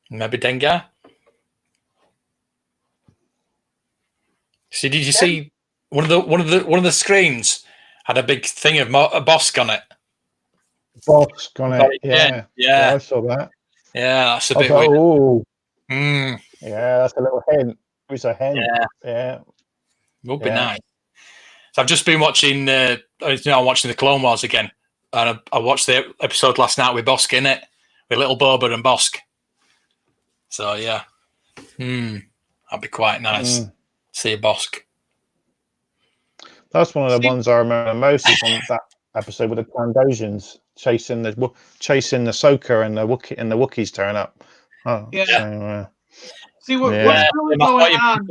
Maybe Dengar. See, did you see one of the screens had a big thing of a Bosk on it? Bosk on it. Yeah, I saw that. Yeah, that's a bit weird. Oh, yeah, that's a little hint. It's a hint. Yeah, would be nice. So I've just been watching. I'm watching the Clone Wars again, and I watched the episode last night with Bosk in it, with little Boba and Bosk. So yeah, that'd be quite nice. See a Bosk. That's one of the ones I remember most is on that episode with the Trandosians chasing the Ahsoka and the Wookiees turn up. Oh, yeah. So, see what's really going on.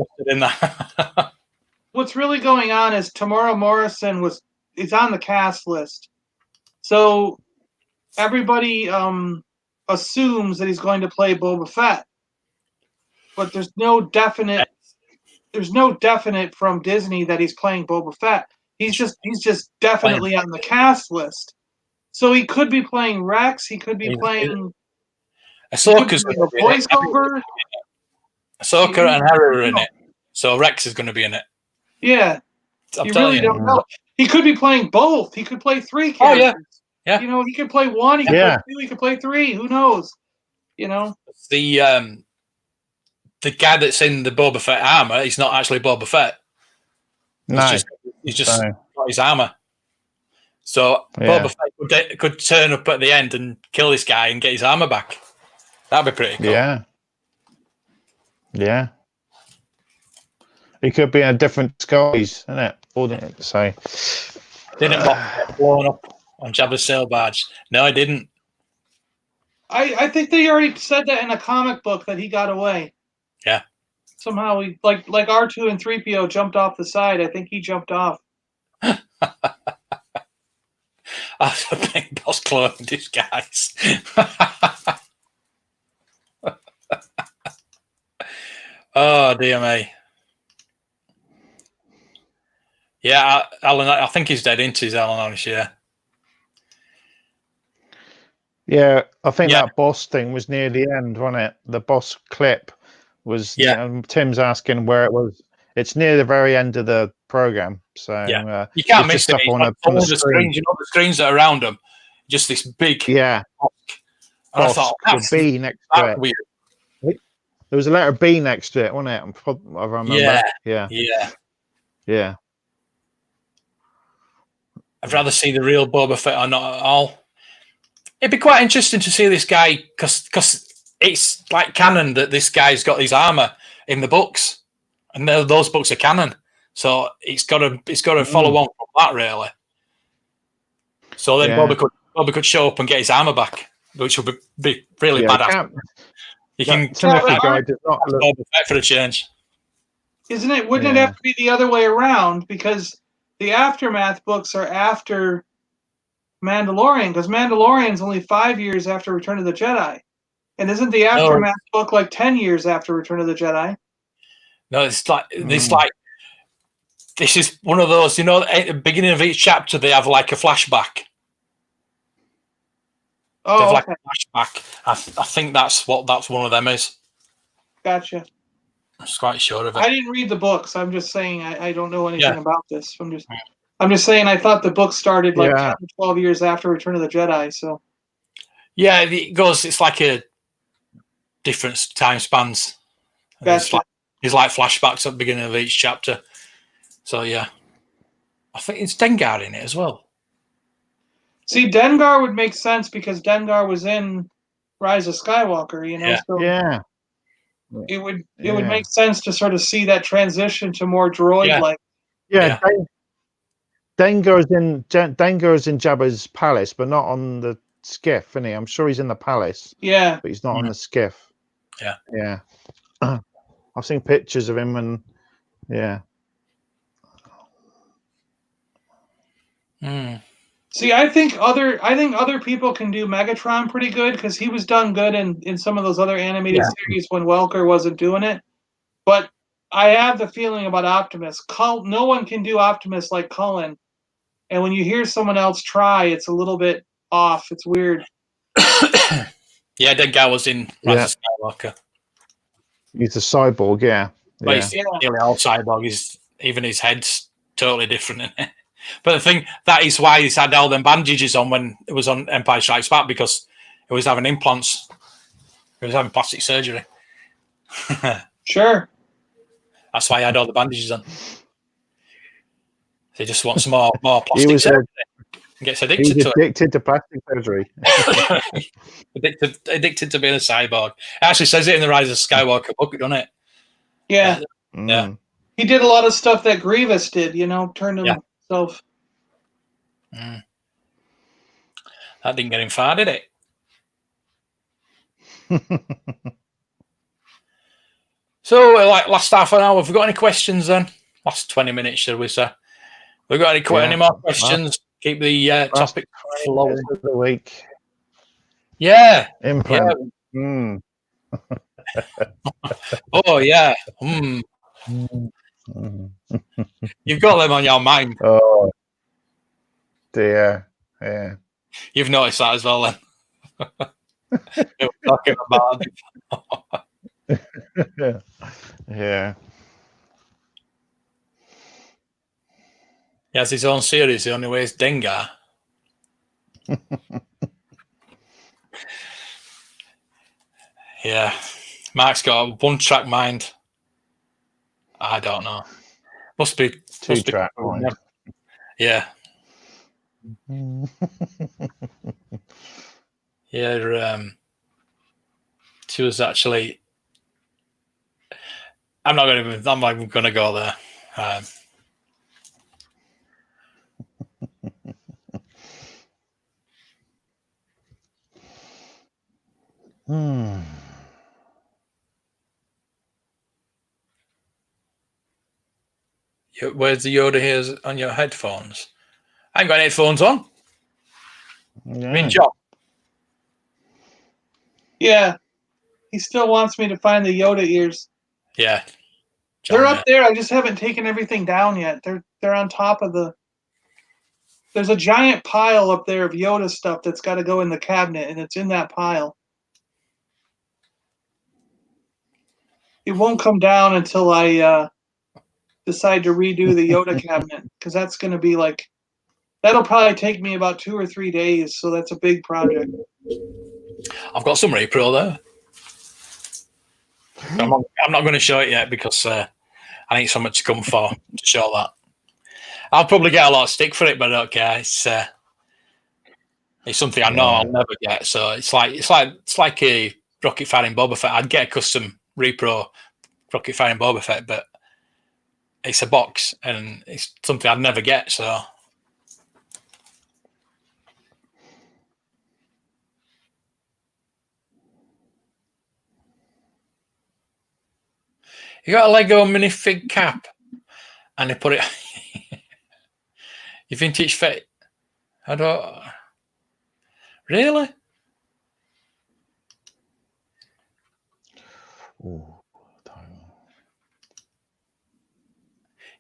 What's really going on is Tamora Morrison is on the cast list, so everybody assumes that he's going to play Boba Fett, but there's no definite from Disney that he's playing Boba Fett. He's just definitely on the cast list. So he could be playing Rex. He could be playing Ahsoka's a voiceover. Ahsoka and Hera are in it, so Rex is going to be in it. Yeah, you really don't know. He could be playing both. He could play three characters. Oh yeah. He could play one. He could play two. He could play three. Who knows? The guy that's in the Boba Fett armor, he's not actually Boba Fett. He's just got his armor. So Boba Fett could turn up at the end and kill this guy and get his armor back. That'd be pretty cool. Yeah. He could be in a different disguise, isn't it? So didn't get blown up on Jabba's sail barge. No, I didn't. I think they already said that in a comic book that he got away. Yeah. Somehow he like R2 and 3PO jumped off the side. I think he jumped off. That's a big boss clone in disguise. Oh dear me. Yeah, Alan. I think he's dead into his Alan Onish. Yeah. Yeah, I think Yeah. that boss thing was near the end, wasn't it? The boss clip was. Yeah. Tim's asking where it was. It's near the very end of the program, so Yeah. You can't it's miss just it. up He's on got the all the screen. screens. You know the screens that are around him. Just this big. Yeah, And I boss thought with that's B next to it. weird. There was a letter B next to it, wasn't it? I remember. Yeah. Yeah. Yeah. Yeah. I'd rather see the real Boba Fett or not at all. It'd be quite interesting to see this guy because it's like canon that this guy's got his armor in the books, and those books are canon. So it's got to follow on from that really. So then Boba could show up and get his armor back, which would be really badass. You can Timothy guy does not look Boba Fett for a change. Isn't it? Wouldn't it have to be the other way around? Because the Aftermath books are after Mandalorian, because Mandalorian's only 5 years after Return of the Jedi. And isn't the Aftermath book like 10 years after Return of the Jedi? No, it's like this is one of those, at the beginning of each chapter they have like a flashback. Oh, they have like a flashback. I think that's one of them is. Gotcha. I'm quite sure of it. I didn't read the books. I'm just saying I don't know anything about this. I'm just saying I thought the book started like 10 or 12 years after Return of the Jedi. So yeah, it's like a different time spans. Gotcha. It's like flashbacks at the beginning of each chapter. So yeah. I think it's Dengar in it as well. See, Dengar would make sense because Dengar was in Rise of Skywalker, Yeah. So yeah. It would make sense to sort of see that transition to more droid-like. Yeah. Dengar's in Jabba's palace, but not on the skiff, isn't he? I'm sure he's in the palace. Yeah. But he's not on the skiff. Yeah. Yeah. I've seen pictures of him and See, I think other people can do Megatron pretty good because he was done good in some of those other animated series when Welker wasn't doing it. But I have the feeling about Optimus. No one can do Optimus like Cullen. And when you hear someone else try, it's a little bit off. It's weird. Yeah, Dengar was in Rise of Skywalker. He's a cyborg, But he's nearly all cyborg. Even his head's totally different in it. But the thing, that is why he's had all them bandages on when it was on Empire Strikes Back, because he was having implants. He was having plastic surgery. Sure. That's why he had all the bandages on. He just wants more plastic surgery. He gets addicted to it. Addicted to plastic surgery. addicted to being a cyborg. It actually says it in the Rise of Skywalker book, doesn't it? Yeah. Yeah. He did a lot of stuff that Grievous did, turned himself. That didn't get him far, did it? So, like last half an hour, have we got any questions then? Last 20 minutes, shall we say? We've got any more questions? Keep the topic flowing. Of the week. Yeah. Implant. Yeah. Oh, yeah. You've got them on your mind. Oh, dear. Yeah. You've noticed that as well, then. They were talking about it. Yeah. He has his own series. The only way is Dengar. Yeah. Mark's got a one-track mind. I don't know. Must be Two-track mind. Yeah. Yeah. She was actually. I'm not even going to go there. Hmm. Where's the Yoda ears on your headphones? I ain't got any headphones on. Yeah. I mean, John. Yeah. He still wants me to find the Yoda ears. Yeah. John, They're up there. I just haven't taken everything down yet. They're on top of the. There's a giant pile up there of Yoda stuff that's got to go in the cabinet, and it's in that pile. It won't come down until I decide to redo the Yoda cabinet, because that's going to be like. That'll probably take me about 2 or 3 days, so that's a big project. I've got some repro there. I'm not going to show it yet because I need something to come for to show that. I'll probably get a lot of stick for it, but I don't care. It's something I know I'll never get. So it's like a rocket firing Boba Fett. I'd get a custom repro rocket firing Boba Fett, but it's a box and it's something I'd never get. So you got a Lego minifig cap, and they put it. Your vintage fit. I don't really. Ooh.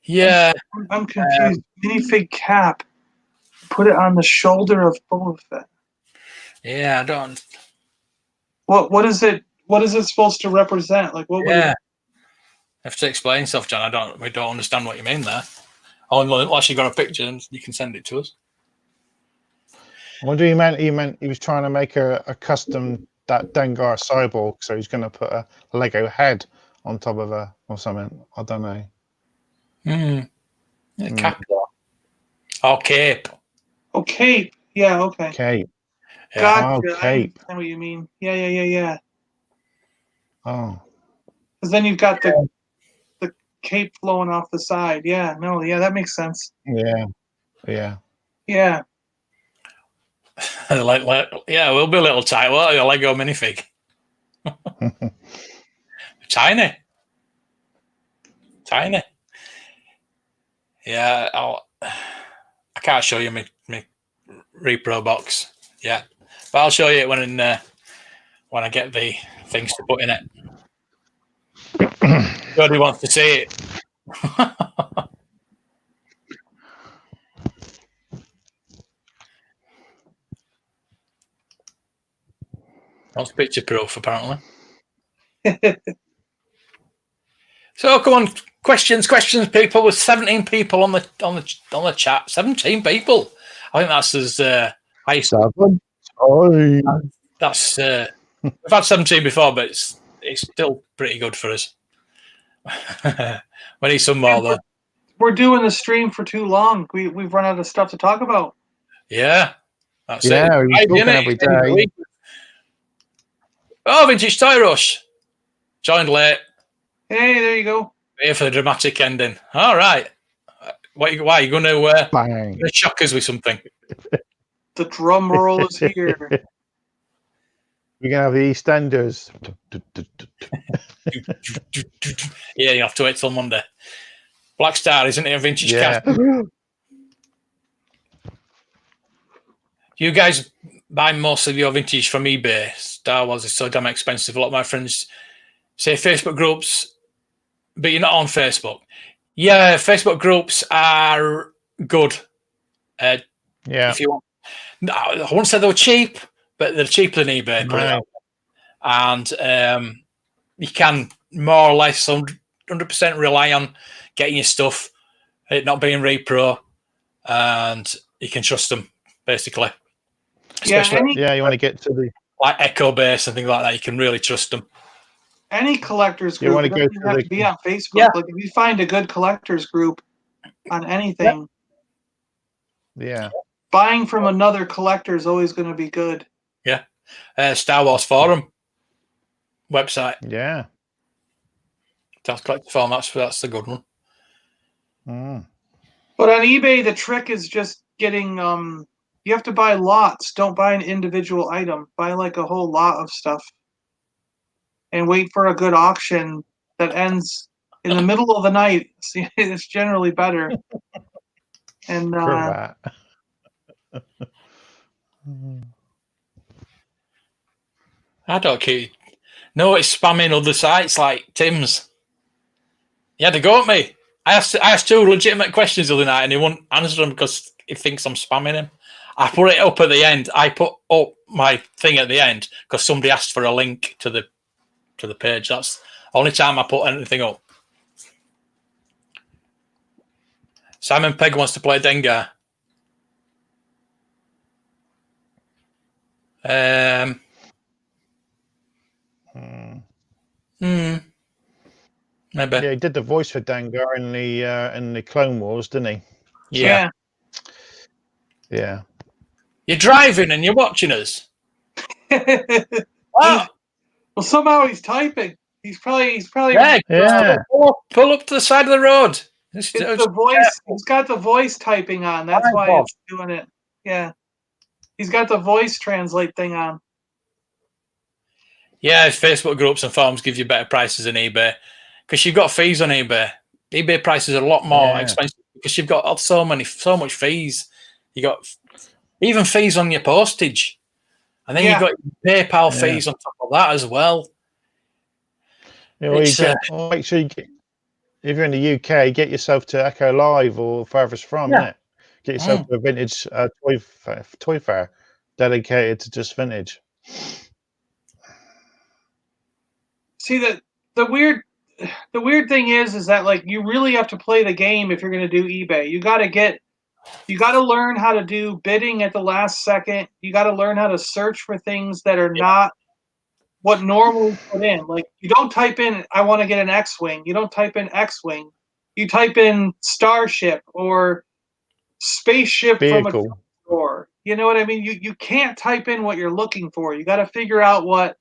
Yeah, I'm confused. Minifig cap. Put it on the shoulder of Boba Fett. yeah, I don't. What is it? What is it supposed to represent? Like what? Yeah, I have to explain stuff, John. We don't understand what you mean there. Unless you got a picture, and you can send it to us. What do you meant? He was trying to make a custom that Dengar cyborg, so he's going to put a Lego head on top of her or something. I don't know. Cap or cape. Oh, cape. Yeah. Okay. Cape. Yeah. Gotcha. Oh, I cape. understand what you mean. Yeah. Oh. Because then you've got the cape flowing off the side. Yeah. No. Yeah. That makes sense. Yeah. Yeah. Yeah, we'll be a little tight. Well, your Lego minifig. Tiny. Yeah, I can't show you my repro box yet, but I'll show you it when I get the things to put in it. Jody wants to see it. That's picture proof, apparently. So come on, questions, people. With 17 people on the chat, 17 people. I think that's as high. That's we've had 17 before, but it's still pretty good for us. We need some more though. We're doing the stream for too long. We've run out of stuff to talk about. Yeah, that's it. Yeah, we're talking every day. Oh, Vintage Toy Rush. Joined late. Hey, there you go. Here for the dramatic ending. All right. Why are you going to shock us with something? The drum roll is here. We're going to have the EastEnders. Yeah, you have to wait till Monday. Black Star, isn't it a vintage cast? You guys buy most of your vintage from eBay. Star Wars is so damn expensive. A lot of my friends say Facebook groups, but you're not on Facebook. Yeah, Facebook groups are good. If you want. I wouldn't say they were cheap, but they're cheaper than eBay. Right. And you can more or less 100% rely on getting your stuff, it not being repro, and you can trust them, basically. Especially, you want to get to the... Like Echo Base and things like that, you can really trust them. Any collectors group, it doesn't have to be on Facebook. Yeah. Like, if you find a good collectors group on anything, buying from another collector is always going to be good. Yeah. Star Wars Forum website. Yeah. That's collector form. That's the good one. But on eBay, the trick is just getting you have to buy lots. Don't buy an individual item. Buy like a whole lot of stuff. and wait for a good auction that ends in the middle of the night. It's generally better. And For that. I don't keep. No, it's spamming other sites like Tim's. He had to go at me. I asked two legitimate questions the other night, and he won't answer them because he thinks I'm spamming him. I put it up at the end. I put up my thing at the end because somebody asked for a link to the page. That's the only time I put anything up. Simon Pegg wants to play Dengar. Maybe. Yeah, he did the voice for Dengar in the Clone Wars, didn't he? Yeah. Yeah. You're driving and you're watching us. What? Well, somehow he's typing. He's probably. Yeah. Pull up to the side of the road. It's the voice. He's got the voice typing on. That's why it's doing it. Yeah. He's got the voice translate thing on. Yeah, Facebook groups and forums give you better prices than eBay because you've got fees on eBay. eBay prices are a lot more expensive because you've got so much fees. You got even fees on your postage, and then you've got PayPal fees on top of that as well. Yeah, well, make sure you get, if you're in the UK, get yourself to Echo Live or furthest from it. Get yourself to a vintage toy fair dedicated to just vintage. See, the weird thing is that like you really have to play the game if you're going to do eBay. You got to learn how to do bidding at the last second. You got to learn how to search for things that are not what normally put in. Like you don't type in I want to get an X-wing. You don't type in X-wing. You type in starship or spaceship Vehicle. from a store. You know what I mean? You can't type in what you're looking for. You got to figure out what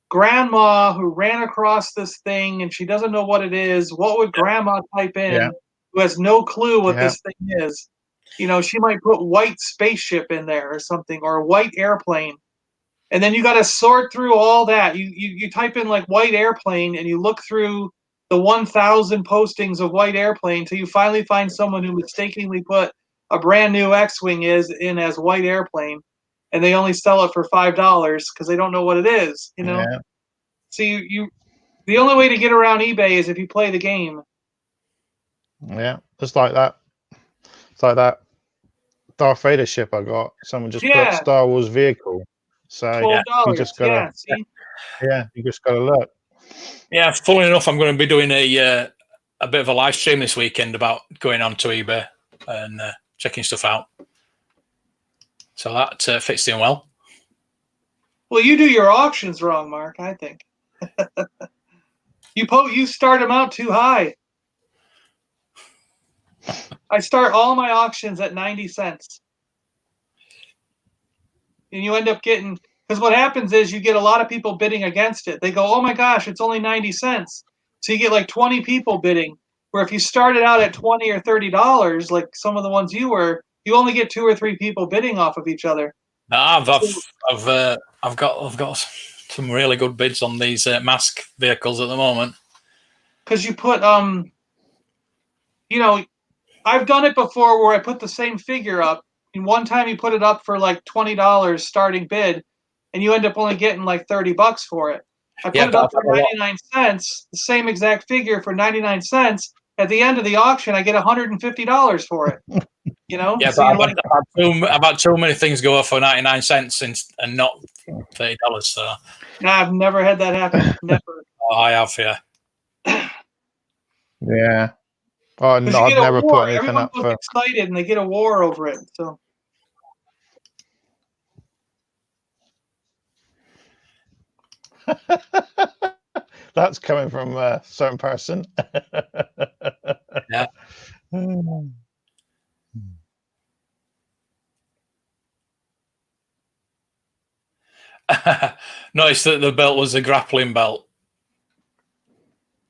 grandma who ran across this thing and she doesn't know what it is. What would grandma type in who has no clue what this thing is? You know, she might put white spaceship in there or something, or white airplane. And then you got to sort through all that. You type in like white airplane and you look through the 1,000 postings of white airplane till you finally find someone who mistakenly put a brand new X-wing in as white airplane, and they only sell it for $5 because they don't know what it is. You know. Yeah. So you the only way to get around eBay is if you play the game. Yeah, just like that. It's like that Darth Vader ship I got. Someone just put Star Wars vehicle. So $12. you just gotta, you just gotta look. Yeah, funnily enough, I'm going to be doing a bit of a live stream this weekend about going on to eBay and checking stuff out. So that fits in well. Well, you do your auctions wrong, Mark, I think. You start them out too high. I start all my auctions at 90 cents. And you end up getting, because what happens is you get a lot of people bidding against it. They go, oh my gosh, it's only 90 cents. So you get like 20 people bidding. Where if you started out at $20 or $30, like some of the ones you were, you only get 2 or 3 people bidding off of each other. I've got some really good bids on these mask vehicles at the moment. Because you put you know, I've done it before where I put the same figure up, and one time you put it up for like $20 starting bid, and you end up only getting like $30 for it. I put it up for 99 cents, the same exact figure for 99 cents. At the end of the auction, I get $150 for it. You know? Yeah, so but I've had too many things go off for 99 cents and not $30. So I've never had that happen. Never. Oh, I have, yeah. Yeah. Oh, no, I've never put anything Everyone up goes for. excited and they get a war over it. So That's coming from a certain person. Yeah. Noticed that the belt was a grappling belt.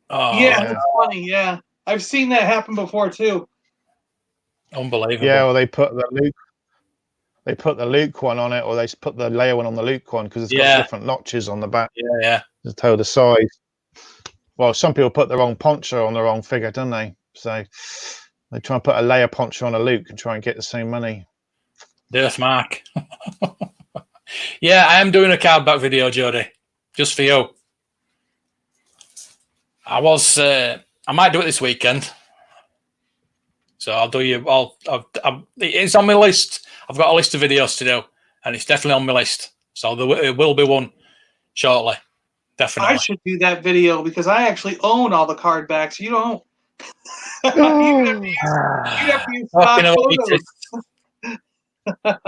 Oh, yeah, that's funny. Yeah, I've seen that happen before too. Unbelievable. Yeah, well, they put the Luke one on it, or they put the Leia one on the Luke one because it's got different notches on the back. Yeah. to tell the size. Well, some people put the wrong poncho on the wrong figure, don't they? So they try and put a layer poncho on a Luke and try and get the same money. Death Mark. Yeah, I am doing a card back video, Jody, just for you. I might do it this weekend. So I'll do you. It's on my list. I've got a list of videos to do, and it's definitely on my list. So there will be one shortly. Definitely. I should do that video because I actually own all the card backs. You don't. You'd have to use stock photos.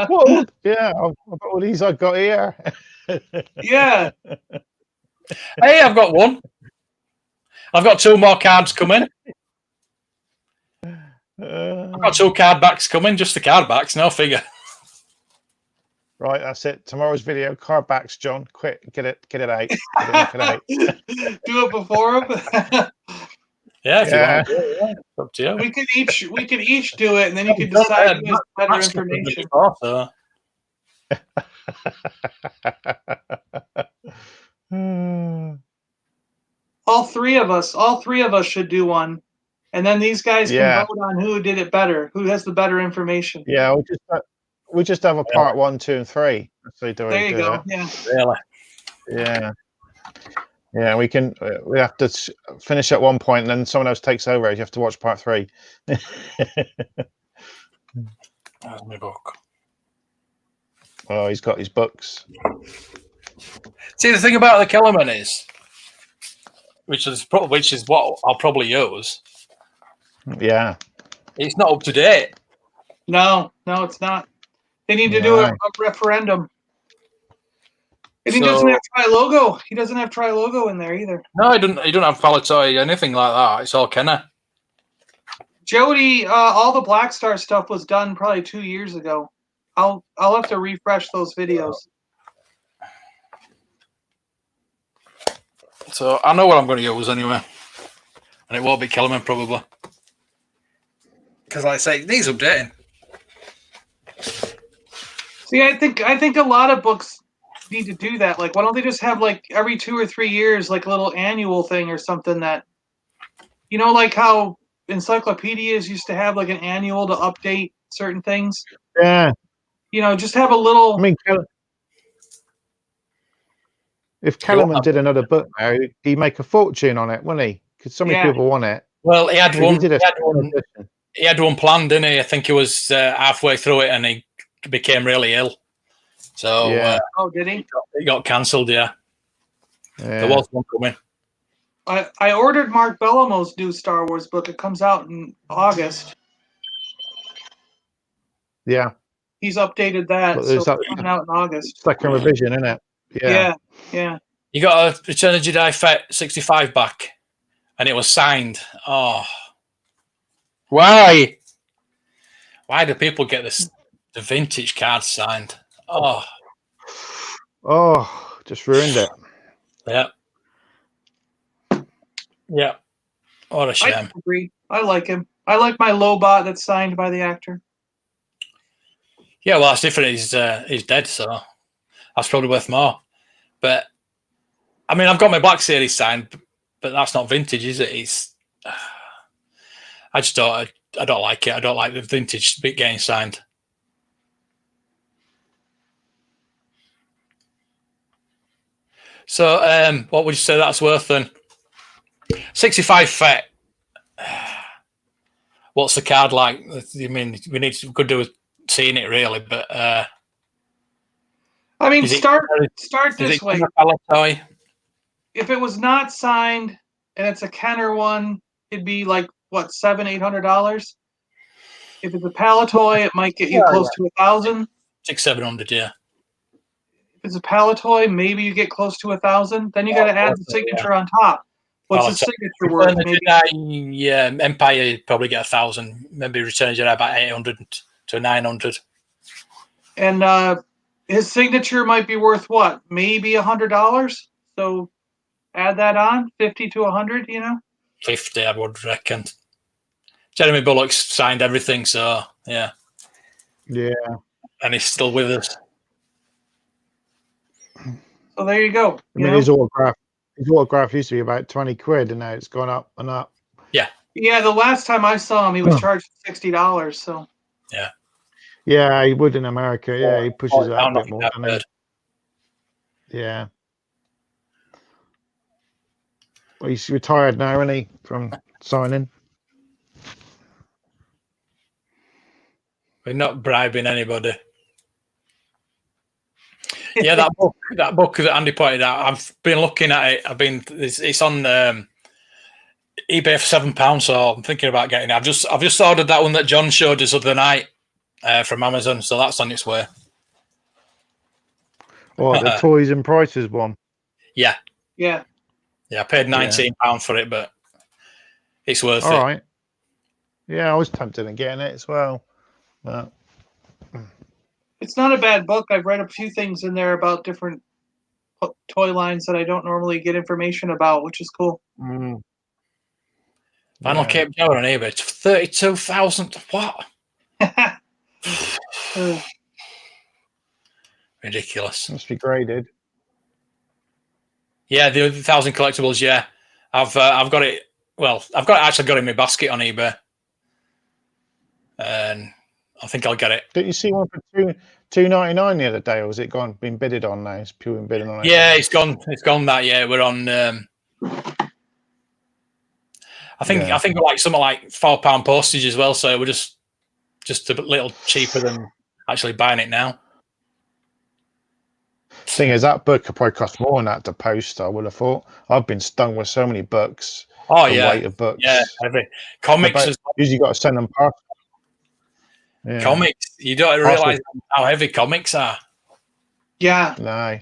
Well, yeah, I've got all these I've got here. Yeah. Hey, I've got one. I've got 2 more cards coming. I've got 2 card backs coming, just the card backs, no figure. Right, that's it. Tomorrow's video, card backs, John. Quick, get it out. Get it out. Do it before him. Yeah, if you want. Yeah, it's up to you. We could each do it, and then you can decide who has better information. Before, so. All three of us should do one, and then these guys can vote on who did it better, who has the better information. Yeah, we just have a part 1, 2, and 3. There you go. Yeah. Really. Yeah. Yeah, we have to finish at one point, and then someone else takes over. You have to watch part 3. That's my book. Oh, he's got his books. See, the thing about the Kellerman is, which is what I'll probably use. Yeah. It's not up to date. No, it's not. They need to do a referendum. And he doesn't have Tri-Logo. He doesn't have Tri-Logo in there either. No, he don't have Palitoy, anything like that. It's all Kenner. Jody, all the Black Star stuff was done probably 2 years ago. I'll have to refresh those videos. So I know what I'm going to use anyway, and it won't be Kellerman probably, because like I say, it needs updating. See, I think a lot of books need to do that. Like, why don't they just have like every 2 or 3 years, like a little annual thing or something that, like how encyclopedias used to have like an annual to update certain things. Yeah. Just have a little. I mean, if Kellerman did another book now, he'd make a fortune on it, wouldn't he? Because so many people want it. Well, he had one. He had one planned, didn't he? I think he was halfway through it, and he became really ill. So, did he? It got cancelled. Yeah. There was one coming. I ordered Mark Bellamo's new Star Wars book. It comes out in August. Yeah. He's updated that, so it's coming out in August. Second revision, isn't it? Yeah. You got a Return of the Jedi Fett 65 back, and it was signed. Oh, why? Why do people get the vintage cards signed? Oh, just ruined it. Yeah. What a shame. I agree. I like him. I like my Lobot that's signed by the actor. Yeah, well, that's different. He's dead, so that's probably worth more. But I mean, I've got my Black Series signed, but that's not vintage, is it? I just don't. I don't like it. I don't like the vintage bit getting signed. So, what would you say that's worth then? 65 Fett. What's the card like? I mean, we could do with seeing it really, but I mean, start this way. If it was not signed and it's a Kenner one, it'd be like what, $700-800. If it's a Palitoy, it might get you close to $1,000. 600-700, yeah. If it's a Palitoy, maybe you get close to $1,000. Then you got to add the signature on top. What's the signature worth? Yeah, Empire probably get 1,000. Maybe Return of the Jedi about 800 to 900. And his signature might be worth what? Maybe $100. So add that on, 50 to 100. 50, I would reckon. Jeremy Bullock's signed everything, so yeah. Yeah. And he's still with us. So there you go. I mean, his autograph. his autograph used to be about 20 quid, and now it's gone up and up. Yeah, the last time I saw him, he was charged $60. So Yeah, he would in America. Yeah, he pushes it up a bit more. Heard. Yeah. Well, he's retired now, isn't he, from signing? We're not bribing anybody. Yeah, that book that Andy pointed out, I've been looking at it. It's on eBay for £7, so I'm thinking about getting it. I've just ordered that one that John showed us other night from Amazon, so that's on its way. Or the Toys and Prices one. Yeah. yeah. I paid £19 for it, but it's worth it. All right. Yeah, I was tempted in getting it as well, but It's not a bad book. I've read a few things in there about different toy lines that I don't normally get information about, which is cool. Final Cape Joe on eBay, 32,000. What? Ridiculous. must be graded. Yeah, the 1,000 collectibles. Yeah, I've got it. Well, I've actually got it in my basket on eBay, and I think I'll get it. Didn't you see one for $2.99 the other day, or was it been bidded on now? It's pure been bidding on it. Yeah, it's gone. It's gone. That we're on. I think we're like something like £4 postage as well. So we're just a little cheaper than actually buying it now. Thing is, that book could probably cost more than that to post. I would have thought. I've been stung with so many books. Oh the yeah, weight of books. Yeah, heavy comics. Usually, got to send them parcel. Yeah. Comics. You don't realize how heavy comics are. Yeah. No.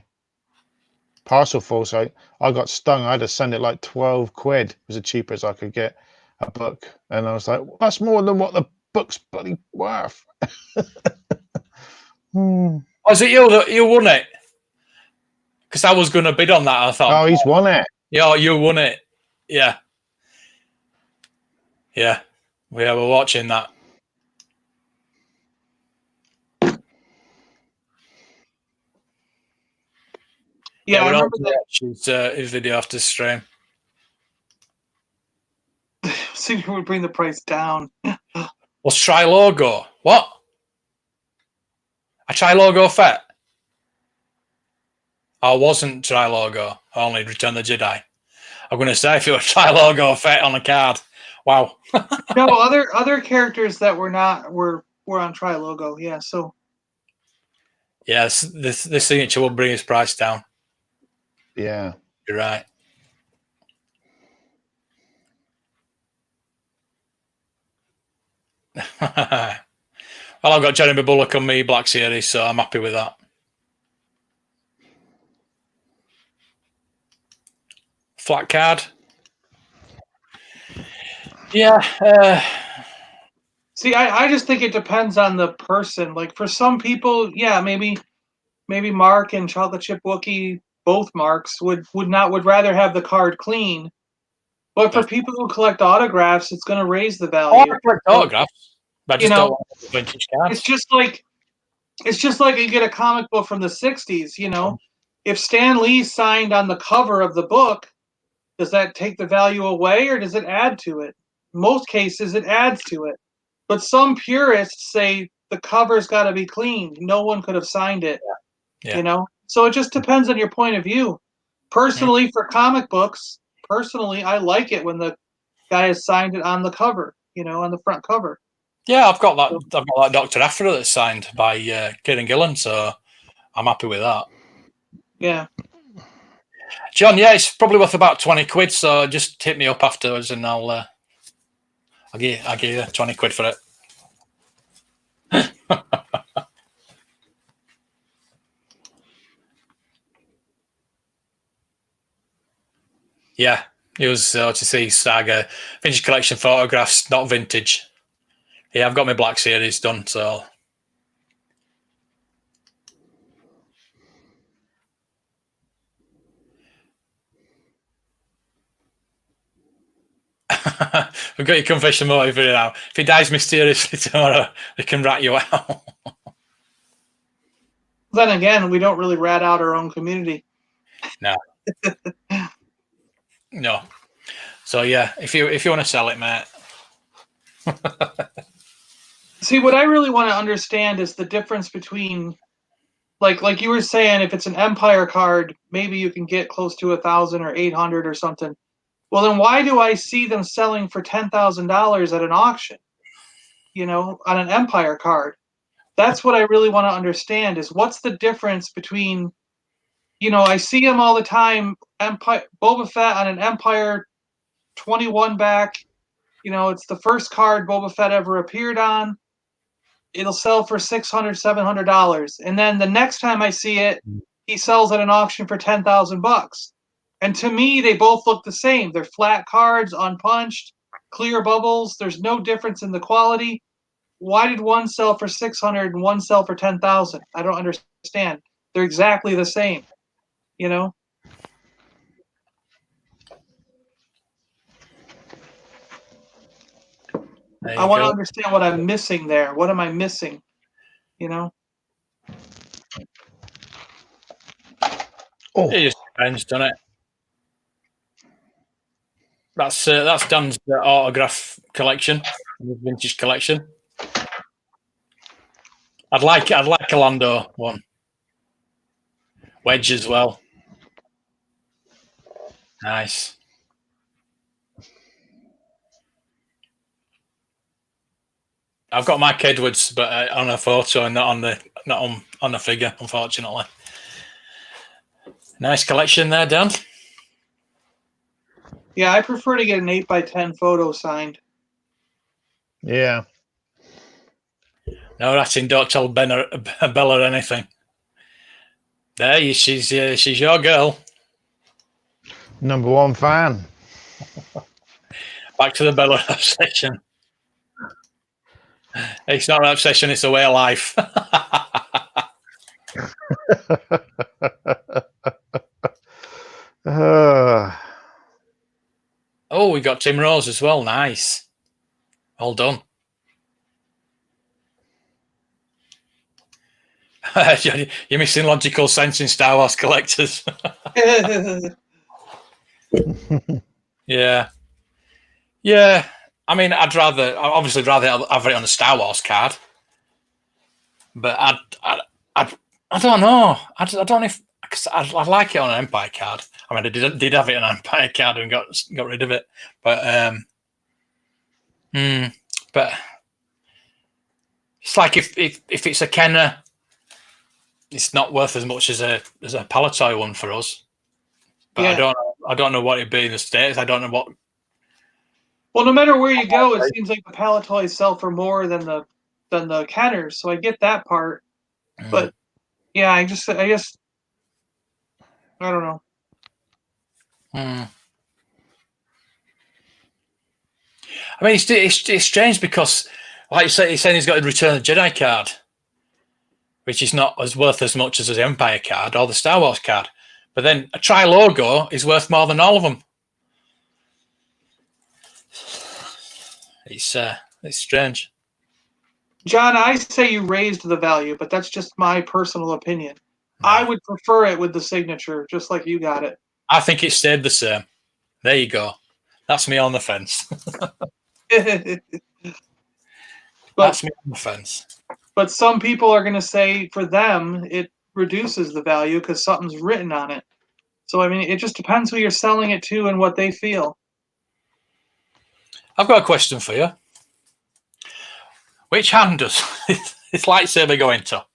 Parcel full. So I got stung. I had to send it like 12 quid. It was the cheapest I could get a book, and I was like, well, that's more than what the book's bloody worth. Was it you that you won it? Because I was going to bid on that. I thought, oh, he's won it. Yeah, you won it. Yeah. Yeah. We were watching that. Yeah, I remember that. His video after stream. See if we would bring the price down. Was Tri-Logo? What? A Tri-Logo Fett? I wasn't Tri-Logo. I only Return the Jedi. I'm going to say if it was Tri-Logo Fett on the card. Wow. No, other characters that were not were on Tri-Logo. Yeah, so. Yes, this signature will bring his price down. Yeah. You're right. Well, I've got Jeremy Bullock on me Black Series, so I'm happy with that. Flat card. Yeah. See, I just think it depends on the person. Like for some people, yeah, maybe Mark and Chocolate Chip Wookie, both Marks, would rather have the card clean. But for people who collect autographs, it's going to raise the value. I collect autographs, but I just don't want vintage cards. It's just like you get a comic book from the '60s. You know, if Stan Lee signed on the cover of the book, does that take the value away or does it add to it? In most cases, it adds to it. But some purists say the cover's got to be clean. No one could have signed it. Yeah. You know, so it just depends on your point of view. Personally, for comic books, I like it when the guy has signed it on the cover. You know, on the front cover. Yeah, I've got that. I've got that Dr. Aphra that's signed by Kieran Gillen, so I'm happy with that. Yeah. John, yeah, it's probably worth about 20 quid, so just hit me up afterwards and I'll give you 20 quid for it. Yeah, it was to see Saga vintage collection photographs, not vintage. Yeah, I've got my Black Series done, so. We've got your confession motive here now. If he dies mysteriously tomorrow, they can rat you out. Then again, we don't really rat out our own community. No. No. So yeah, if you want to sell it, mate. See, what I really want to understand is the difference between, like you were saying, if it's an Empire card, maybe you can get close to 1,000 or 800 or something. Well, then why do I see them selling for $10,000 at an auction? On an Empire card. That's what I really want to understand is what's the difference between, I see them all the time. Empire Boba Fett on an Empire 21 back. It's the first card Boba Fett ever appeared on. It'll sell for $600, $700, and then the next time I see it, he sells at an auction for $10,000. And to me, they both look the same. They're flat cards, unpunched, clear bubbles. There's no difference in the quality. Why did one sell for 600 and one sell for 10,000? I don't understand. They're exactly the same. I want to understand what I'm missing there. What am I missing? Oh, It just depends, doesn't it? That's Dan's autograph collection, his vintage collection. I'd like a Lando one. Wedge as well. Nice. I've got Mike Edwards, but on a photo and not on the figure, unfortunately. Nice collection there, Dan. Yeah, I prefer to get an 8x10 photo signed. yeah. No ratting, don't tell Bella anything. There, she's your girl. Number one fan. Back to the Bella obsession. It's not an obsession, it's a way of life. Oh, we got Tim Rose as well. Nice. Well done. You're missing logical sense in Star Wars collectors. Yeah. Yeah. I mean, I'd obviously rather have it on a Star Wars card. But I don't know. I don't know if I'd like it on an Empire card. I mean, I did have it on an Empire card and got rid of it. But but it's like if it's a Kenner, it's not worth as much as a Paliboy one for us. But yeah. I don't know what it'd be in the States. I don't know what. Well, no matter where you go, it seems like the Paliboys sell for more than the Kenners. So I get that part. But yeah, I guess I don't know. I mean, it's strange because, like you say, he's saying he's got a Return of the Jedi card, which is not as worth as much as the Empire card or the Star Wars card. But then a Tri-Logo is worth more than all of them. It's strange. John, I say you raised the value, but that's just my personal opinion. No. I would prefer it with the signature, just like you got it. I think it stayed the same. There you go. That's me on the fence. That's me on the fence. But some people are going to say for them it reduces the value because something's written on it. So, I mean, it just depends who you're selling it to and what they feel. I've got a question for you. Which hand does this lightsaber go into?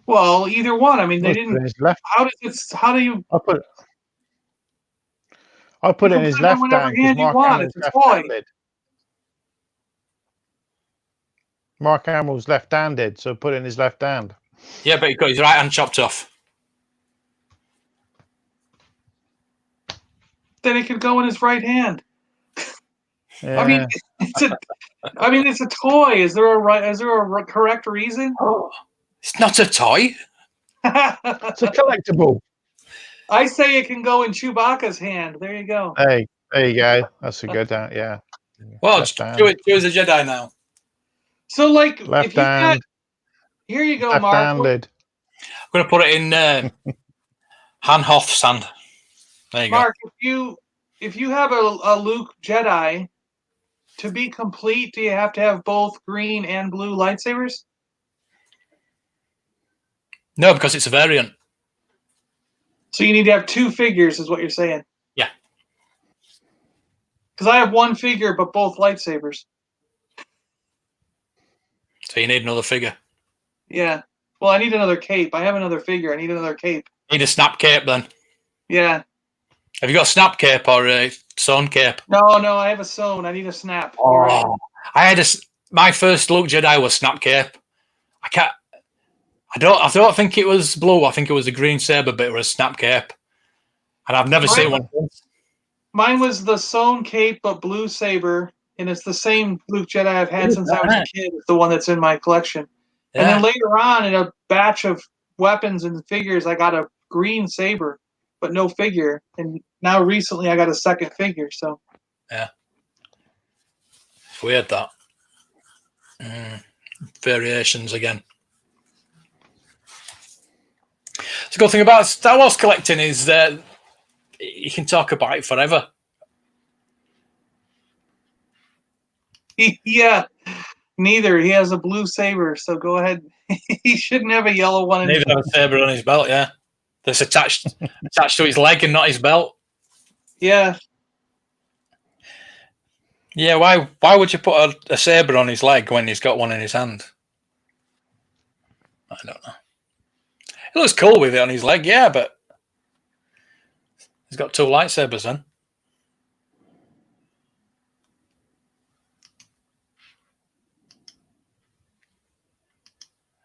Well, either one. I mean, they didn't. How do you? I'll put it in his left hand because Mark Hamill's left-handed. Mark Hamill's left-handed, so put it in his left hand. Yeah, but he got his right hand chopped off. Then it could go in his right hand. Yeah. I mean, it's a toy. Is there a correct reason? Oh, it's not a toy. It's a collectible. I say it can go in Chewbacca's hand. There you go. Hey, there you go. That's a good hand. Yeah. Well, choose a Jedi now. So, like, left if you hand. Here you go, left-handed. Mark. I'm going to put it in Han Hoth's hand. There you Mark, if you have a Luke Jedi, to be complete, do you have to have both green and blue lightsabers? go. No, because it's a variant. So you need to have 2 figures, is what you're saying? Yeah. Because I have 1 figure, but both lightsabers. So you need another figure. Yeah. Well, I need another cape. I have another figure. I need another cape. Need a snap cape then. Yeah. Have you got a snap cape or a sewn cape? No, I have a sewn. I need a snap. Oh, You're right. I had my first Luke Jedi was snap cape. I don't think it was blue. I think it was a green saber, but it was a snap cape. And I've never seen one since. Mine was the sewn cape, but blue saber, and it's the same Luke Jedi I've had since I was a kid. It's the one that's in my collection. Yeah. And then later on, in a batch of weapons and figures, I got a green saber, but no figure. And now recently, I got a second figure. So Yeah. It's weird that. Variations again. The good thing about Star Wars collecting is that you can talk about it forever. yeah, neither. He has a blue saber, so go ahead. He shouldn't have a yellow one. Neither have a saber on his belt, yeah. That's attached to his leg and not his belt. Yeah. Yeah, why would you put a saber on his leg when he's got one in his hand? I don't know. It looks cool with it on his leg, yeah, but he's got 2 lightsabers then.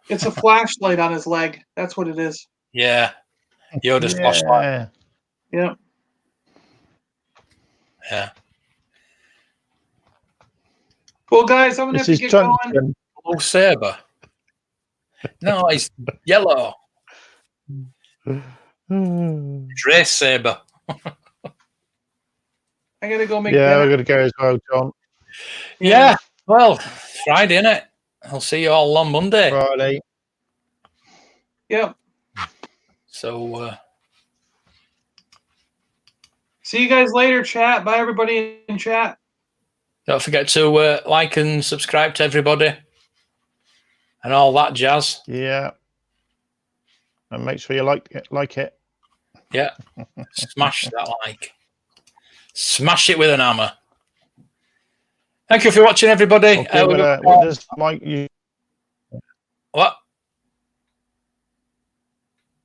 It's a flashlight on his leg. That's what it is. Yeah. Yoda's flashlight. Yeah. Yeah. Well, guys, I'm going to have to get going. Blue saber. No, he's yellow. Trace saber. I got to go make Yeah, dinner. we're going to go as well, John. Yeah. Well, Friday, innit? I'll see you all on Monday. Friday. Yep. So, see you guys later, chat. Bye, everybody in chat. don't forget to like and subscribe to everybody and all that jazz. Yeah. And make sure you like it. Yeah. Smash that like. Smash it with an hammer. Thank you for watching, everybody. Okay, what does Mike you? What?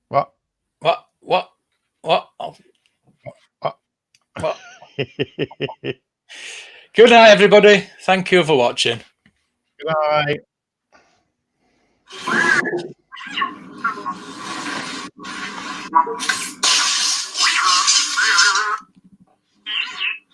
What? What? What? What? Oh. What? What? Good night, everybody. Thank you for watching. Good night.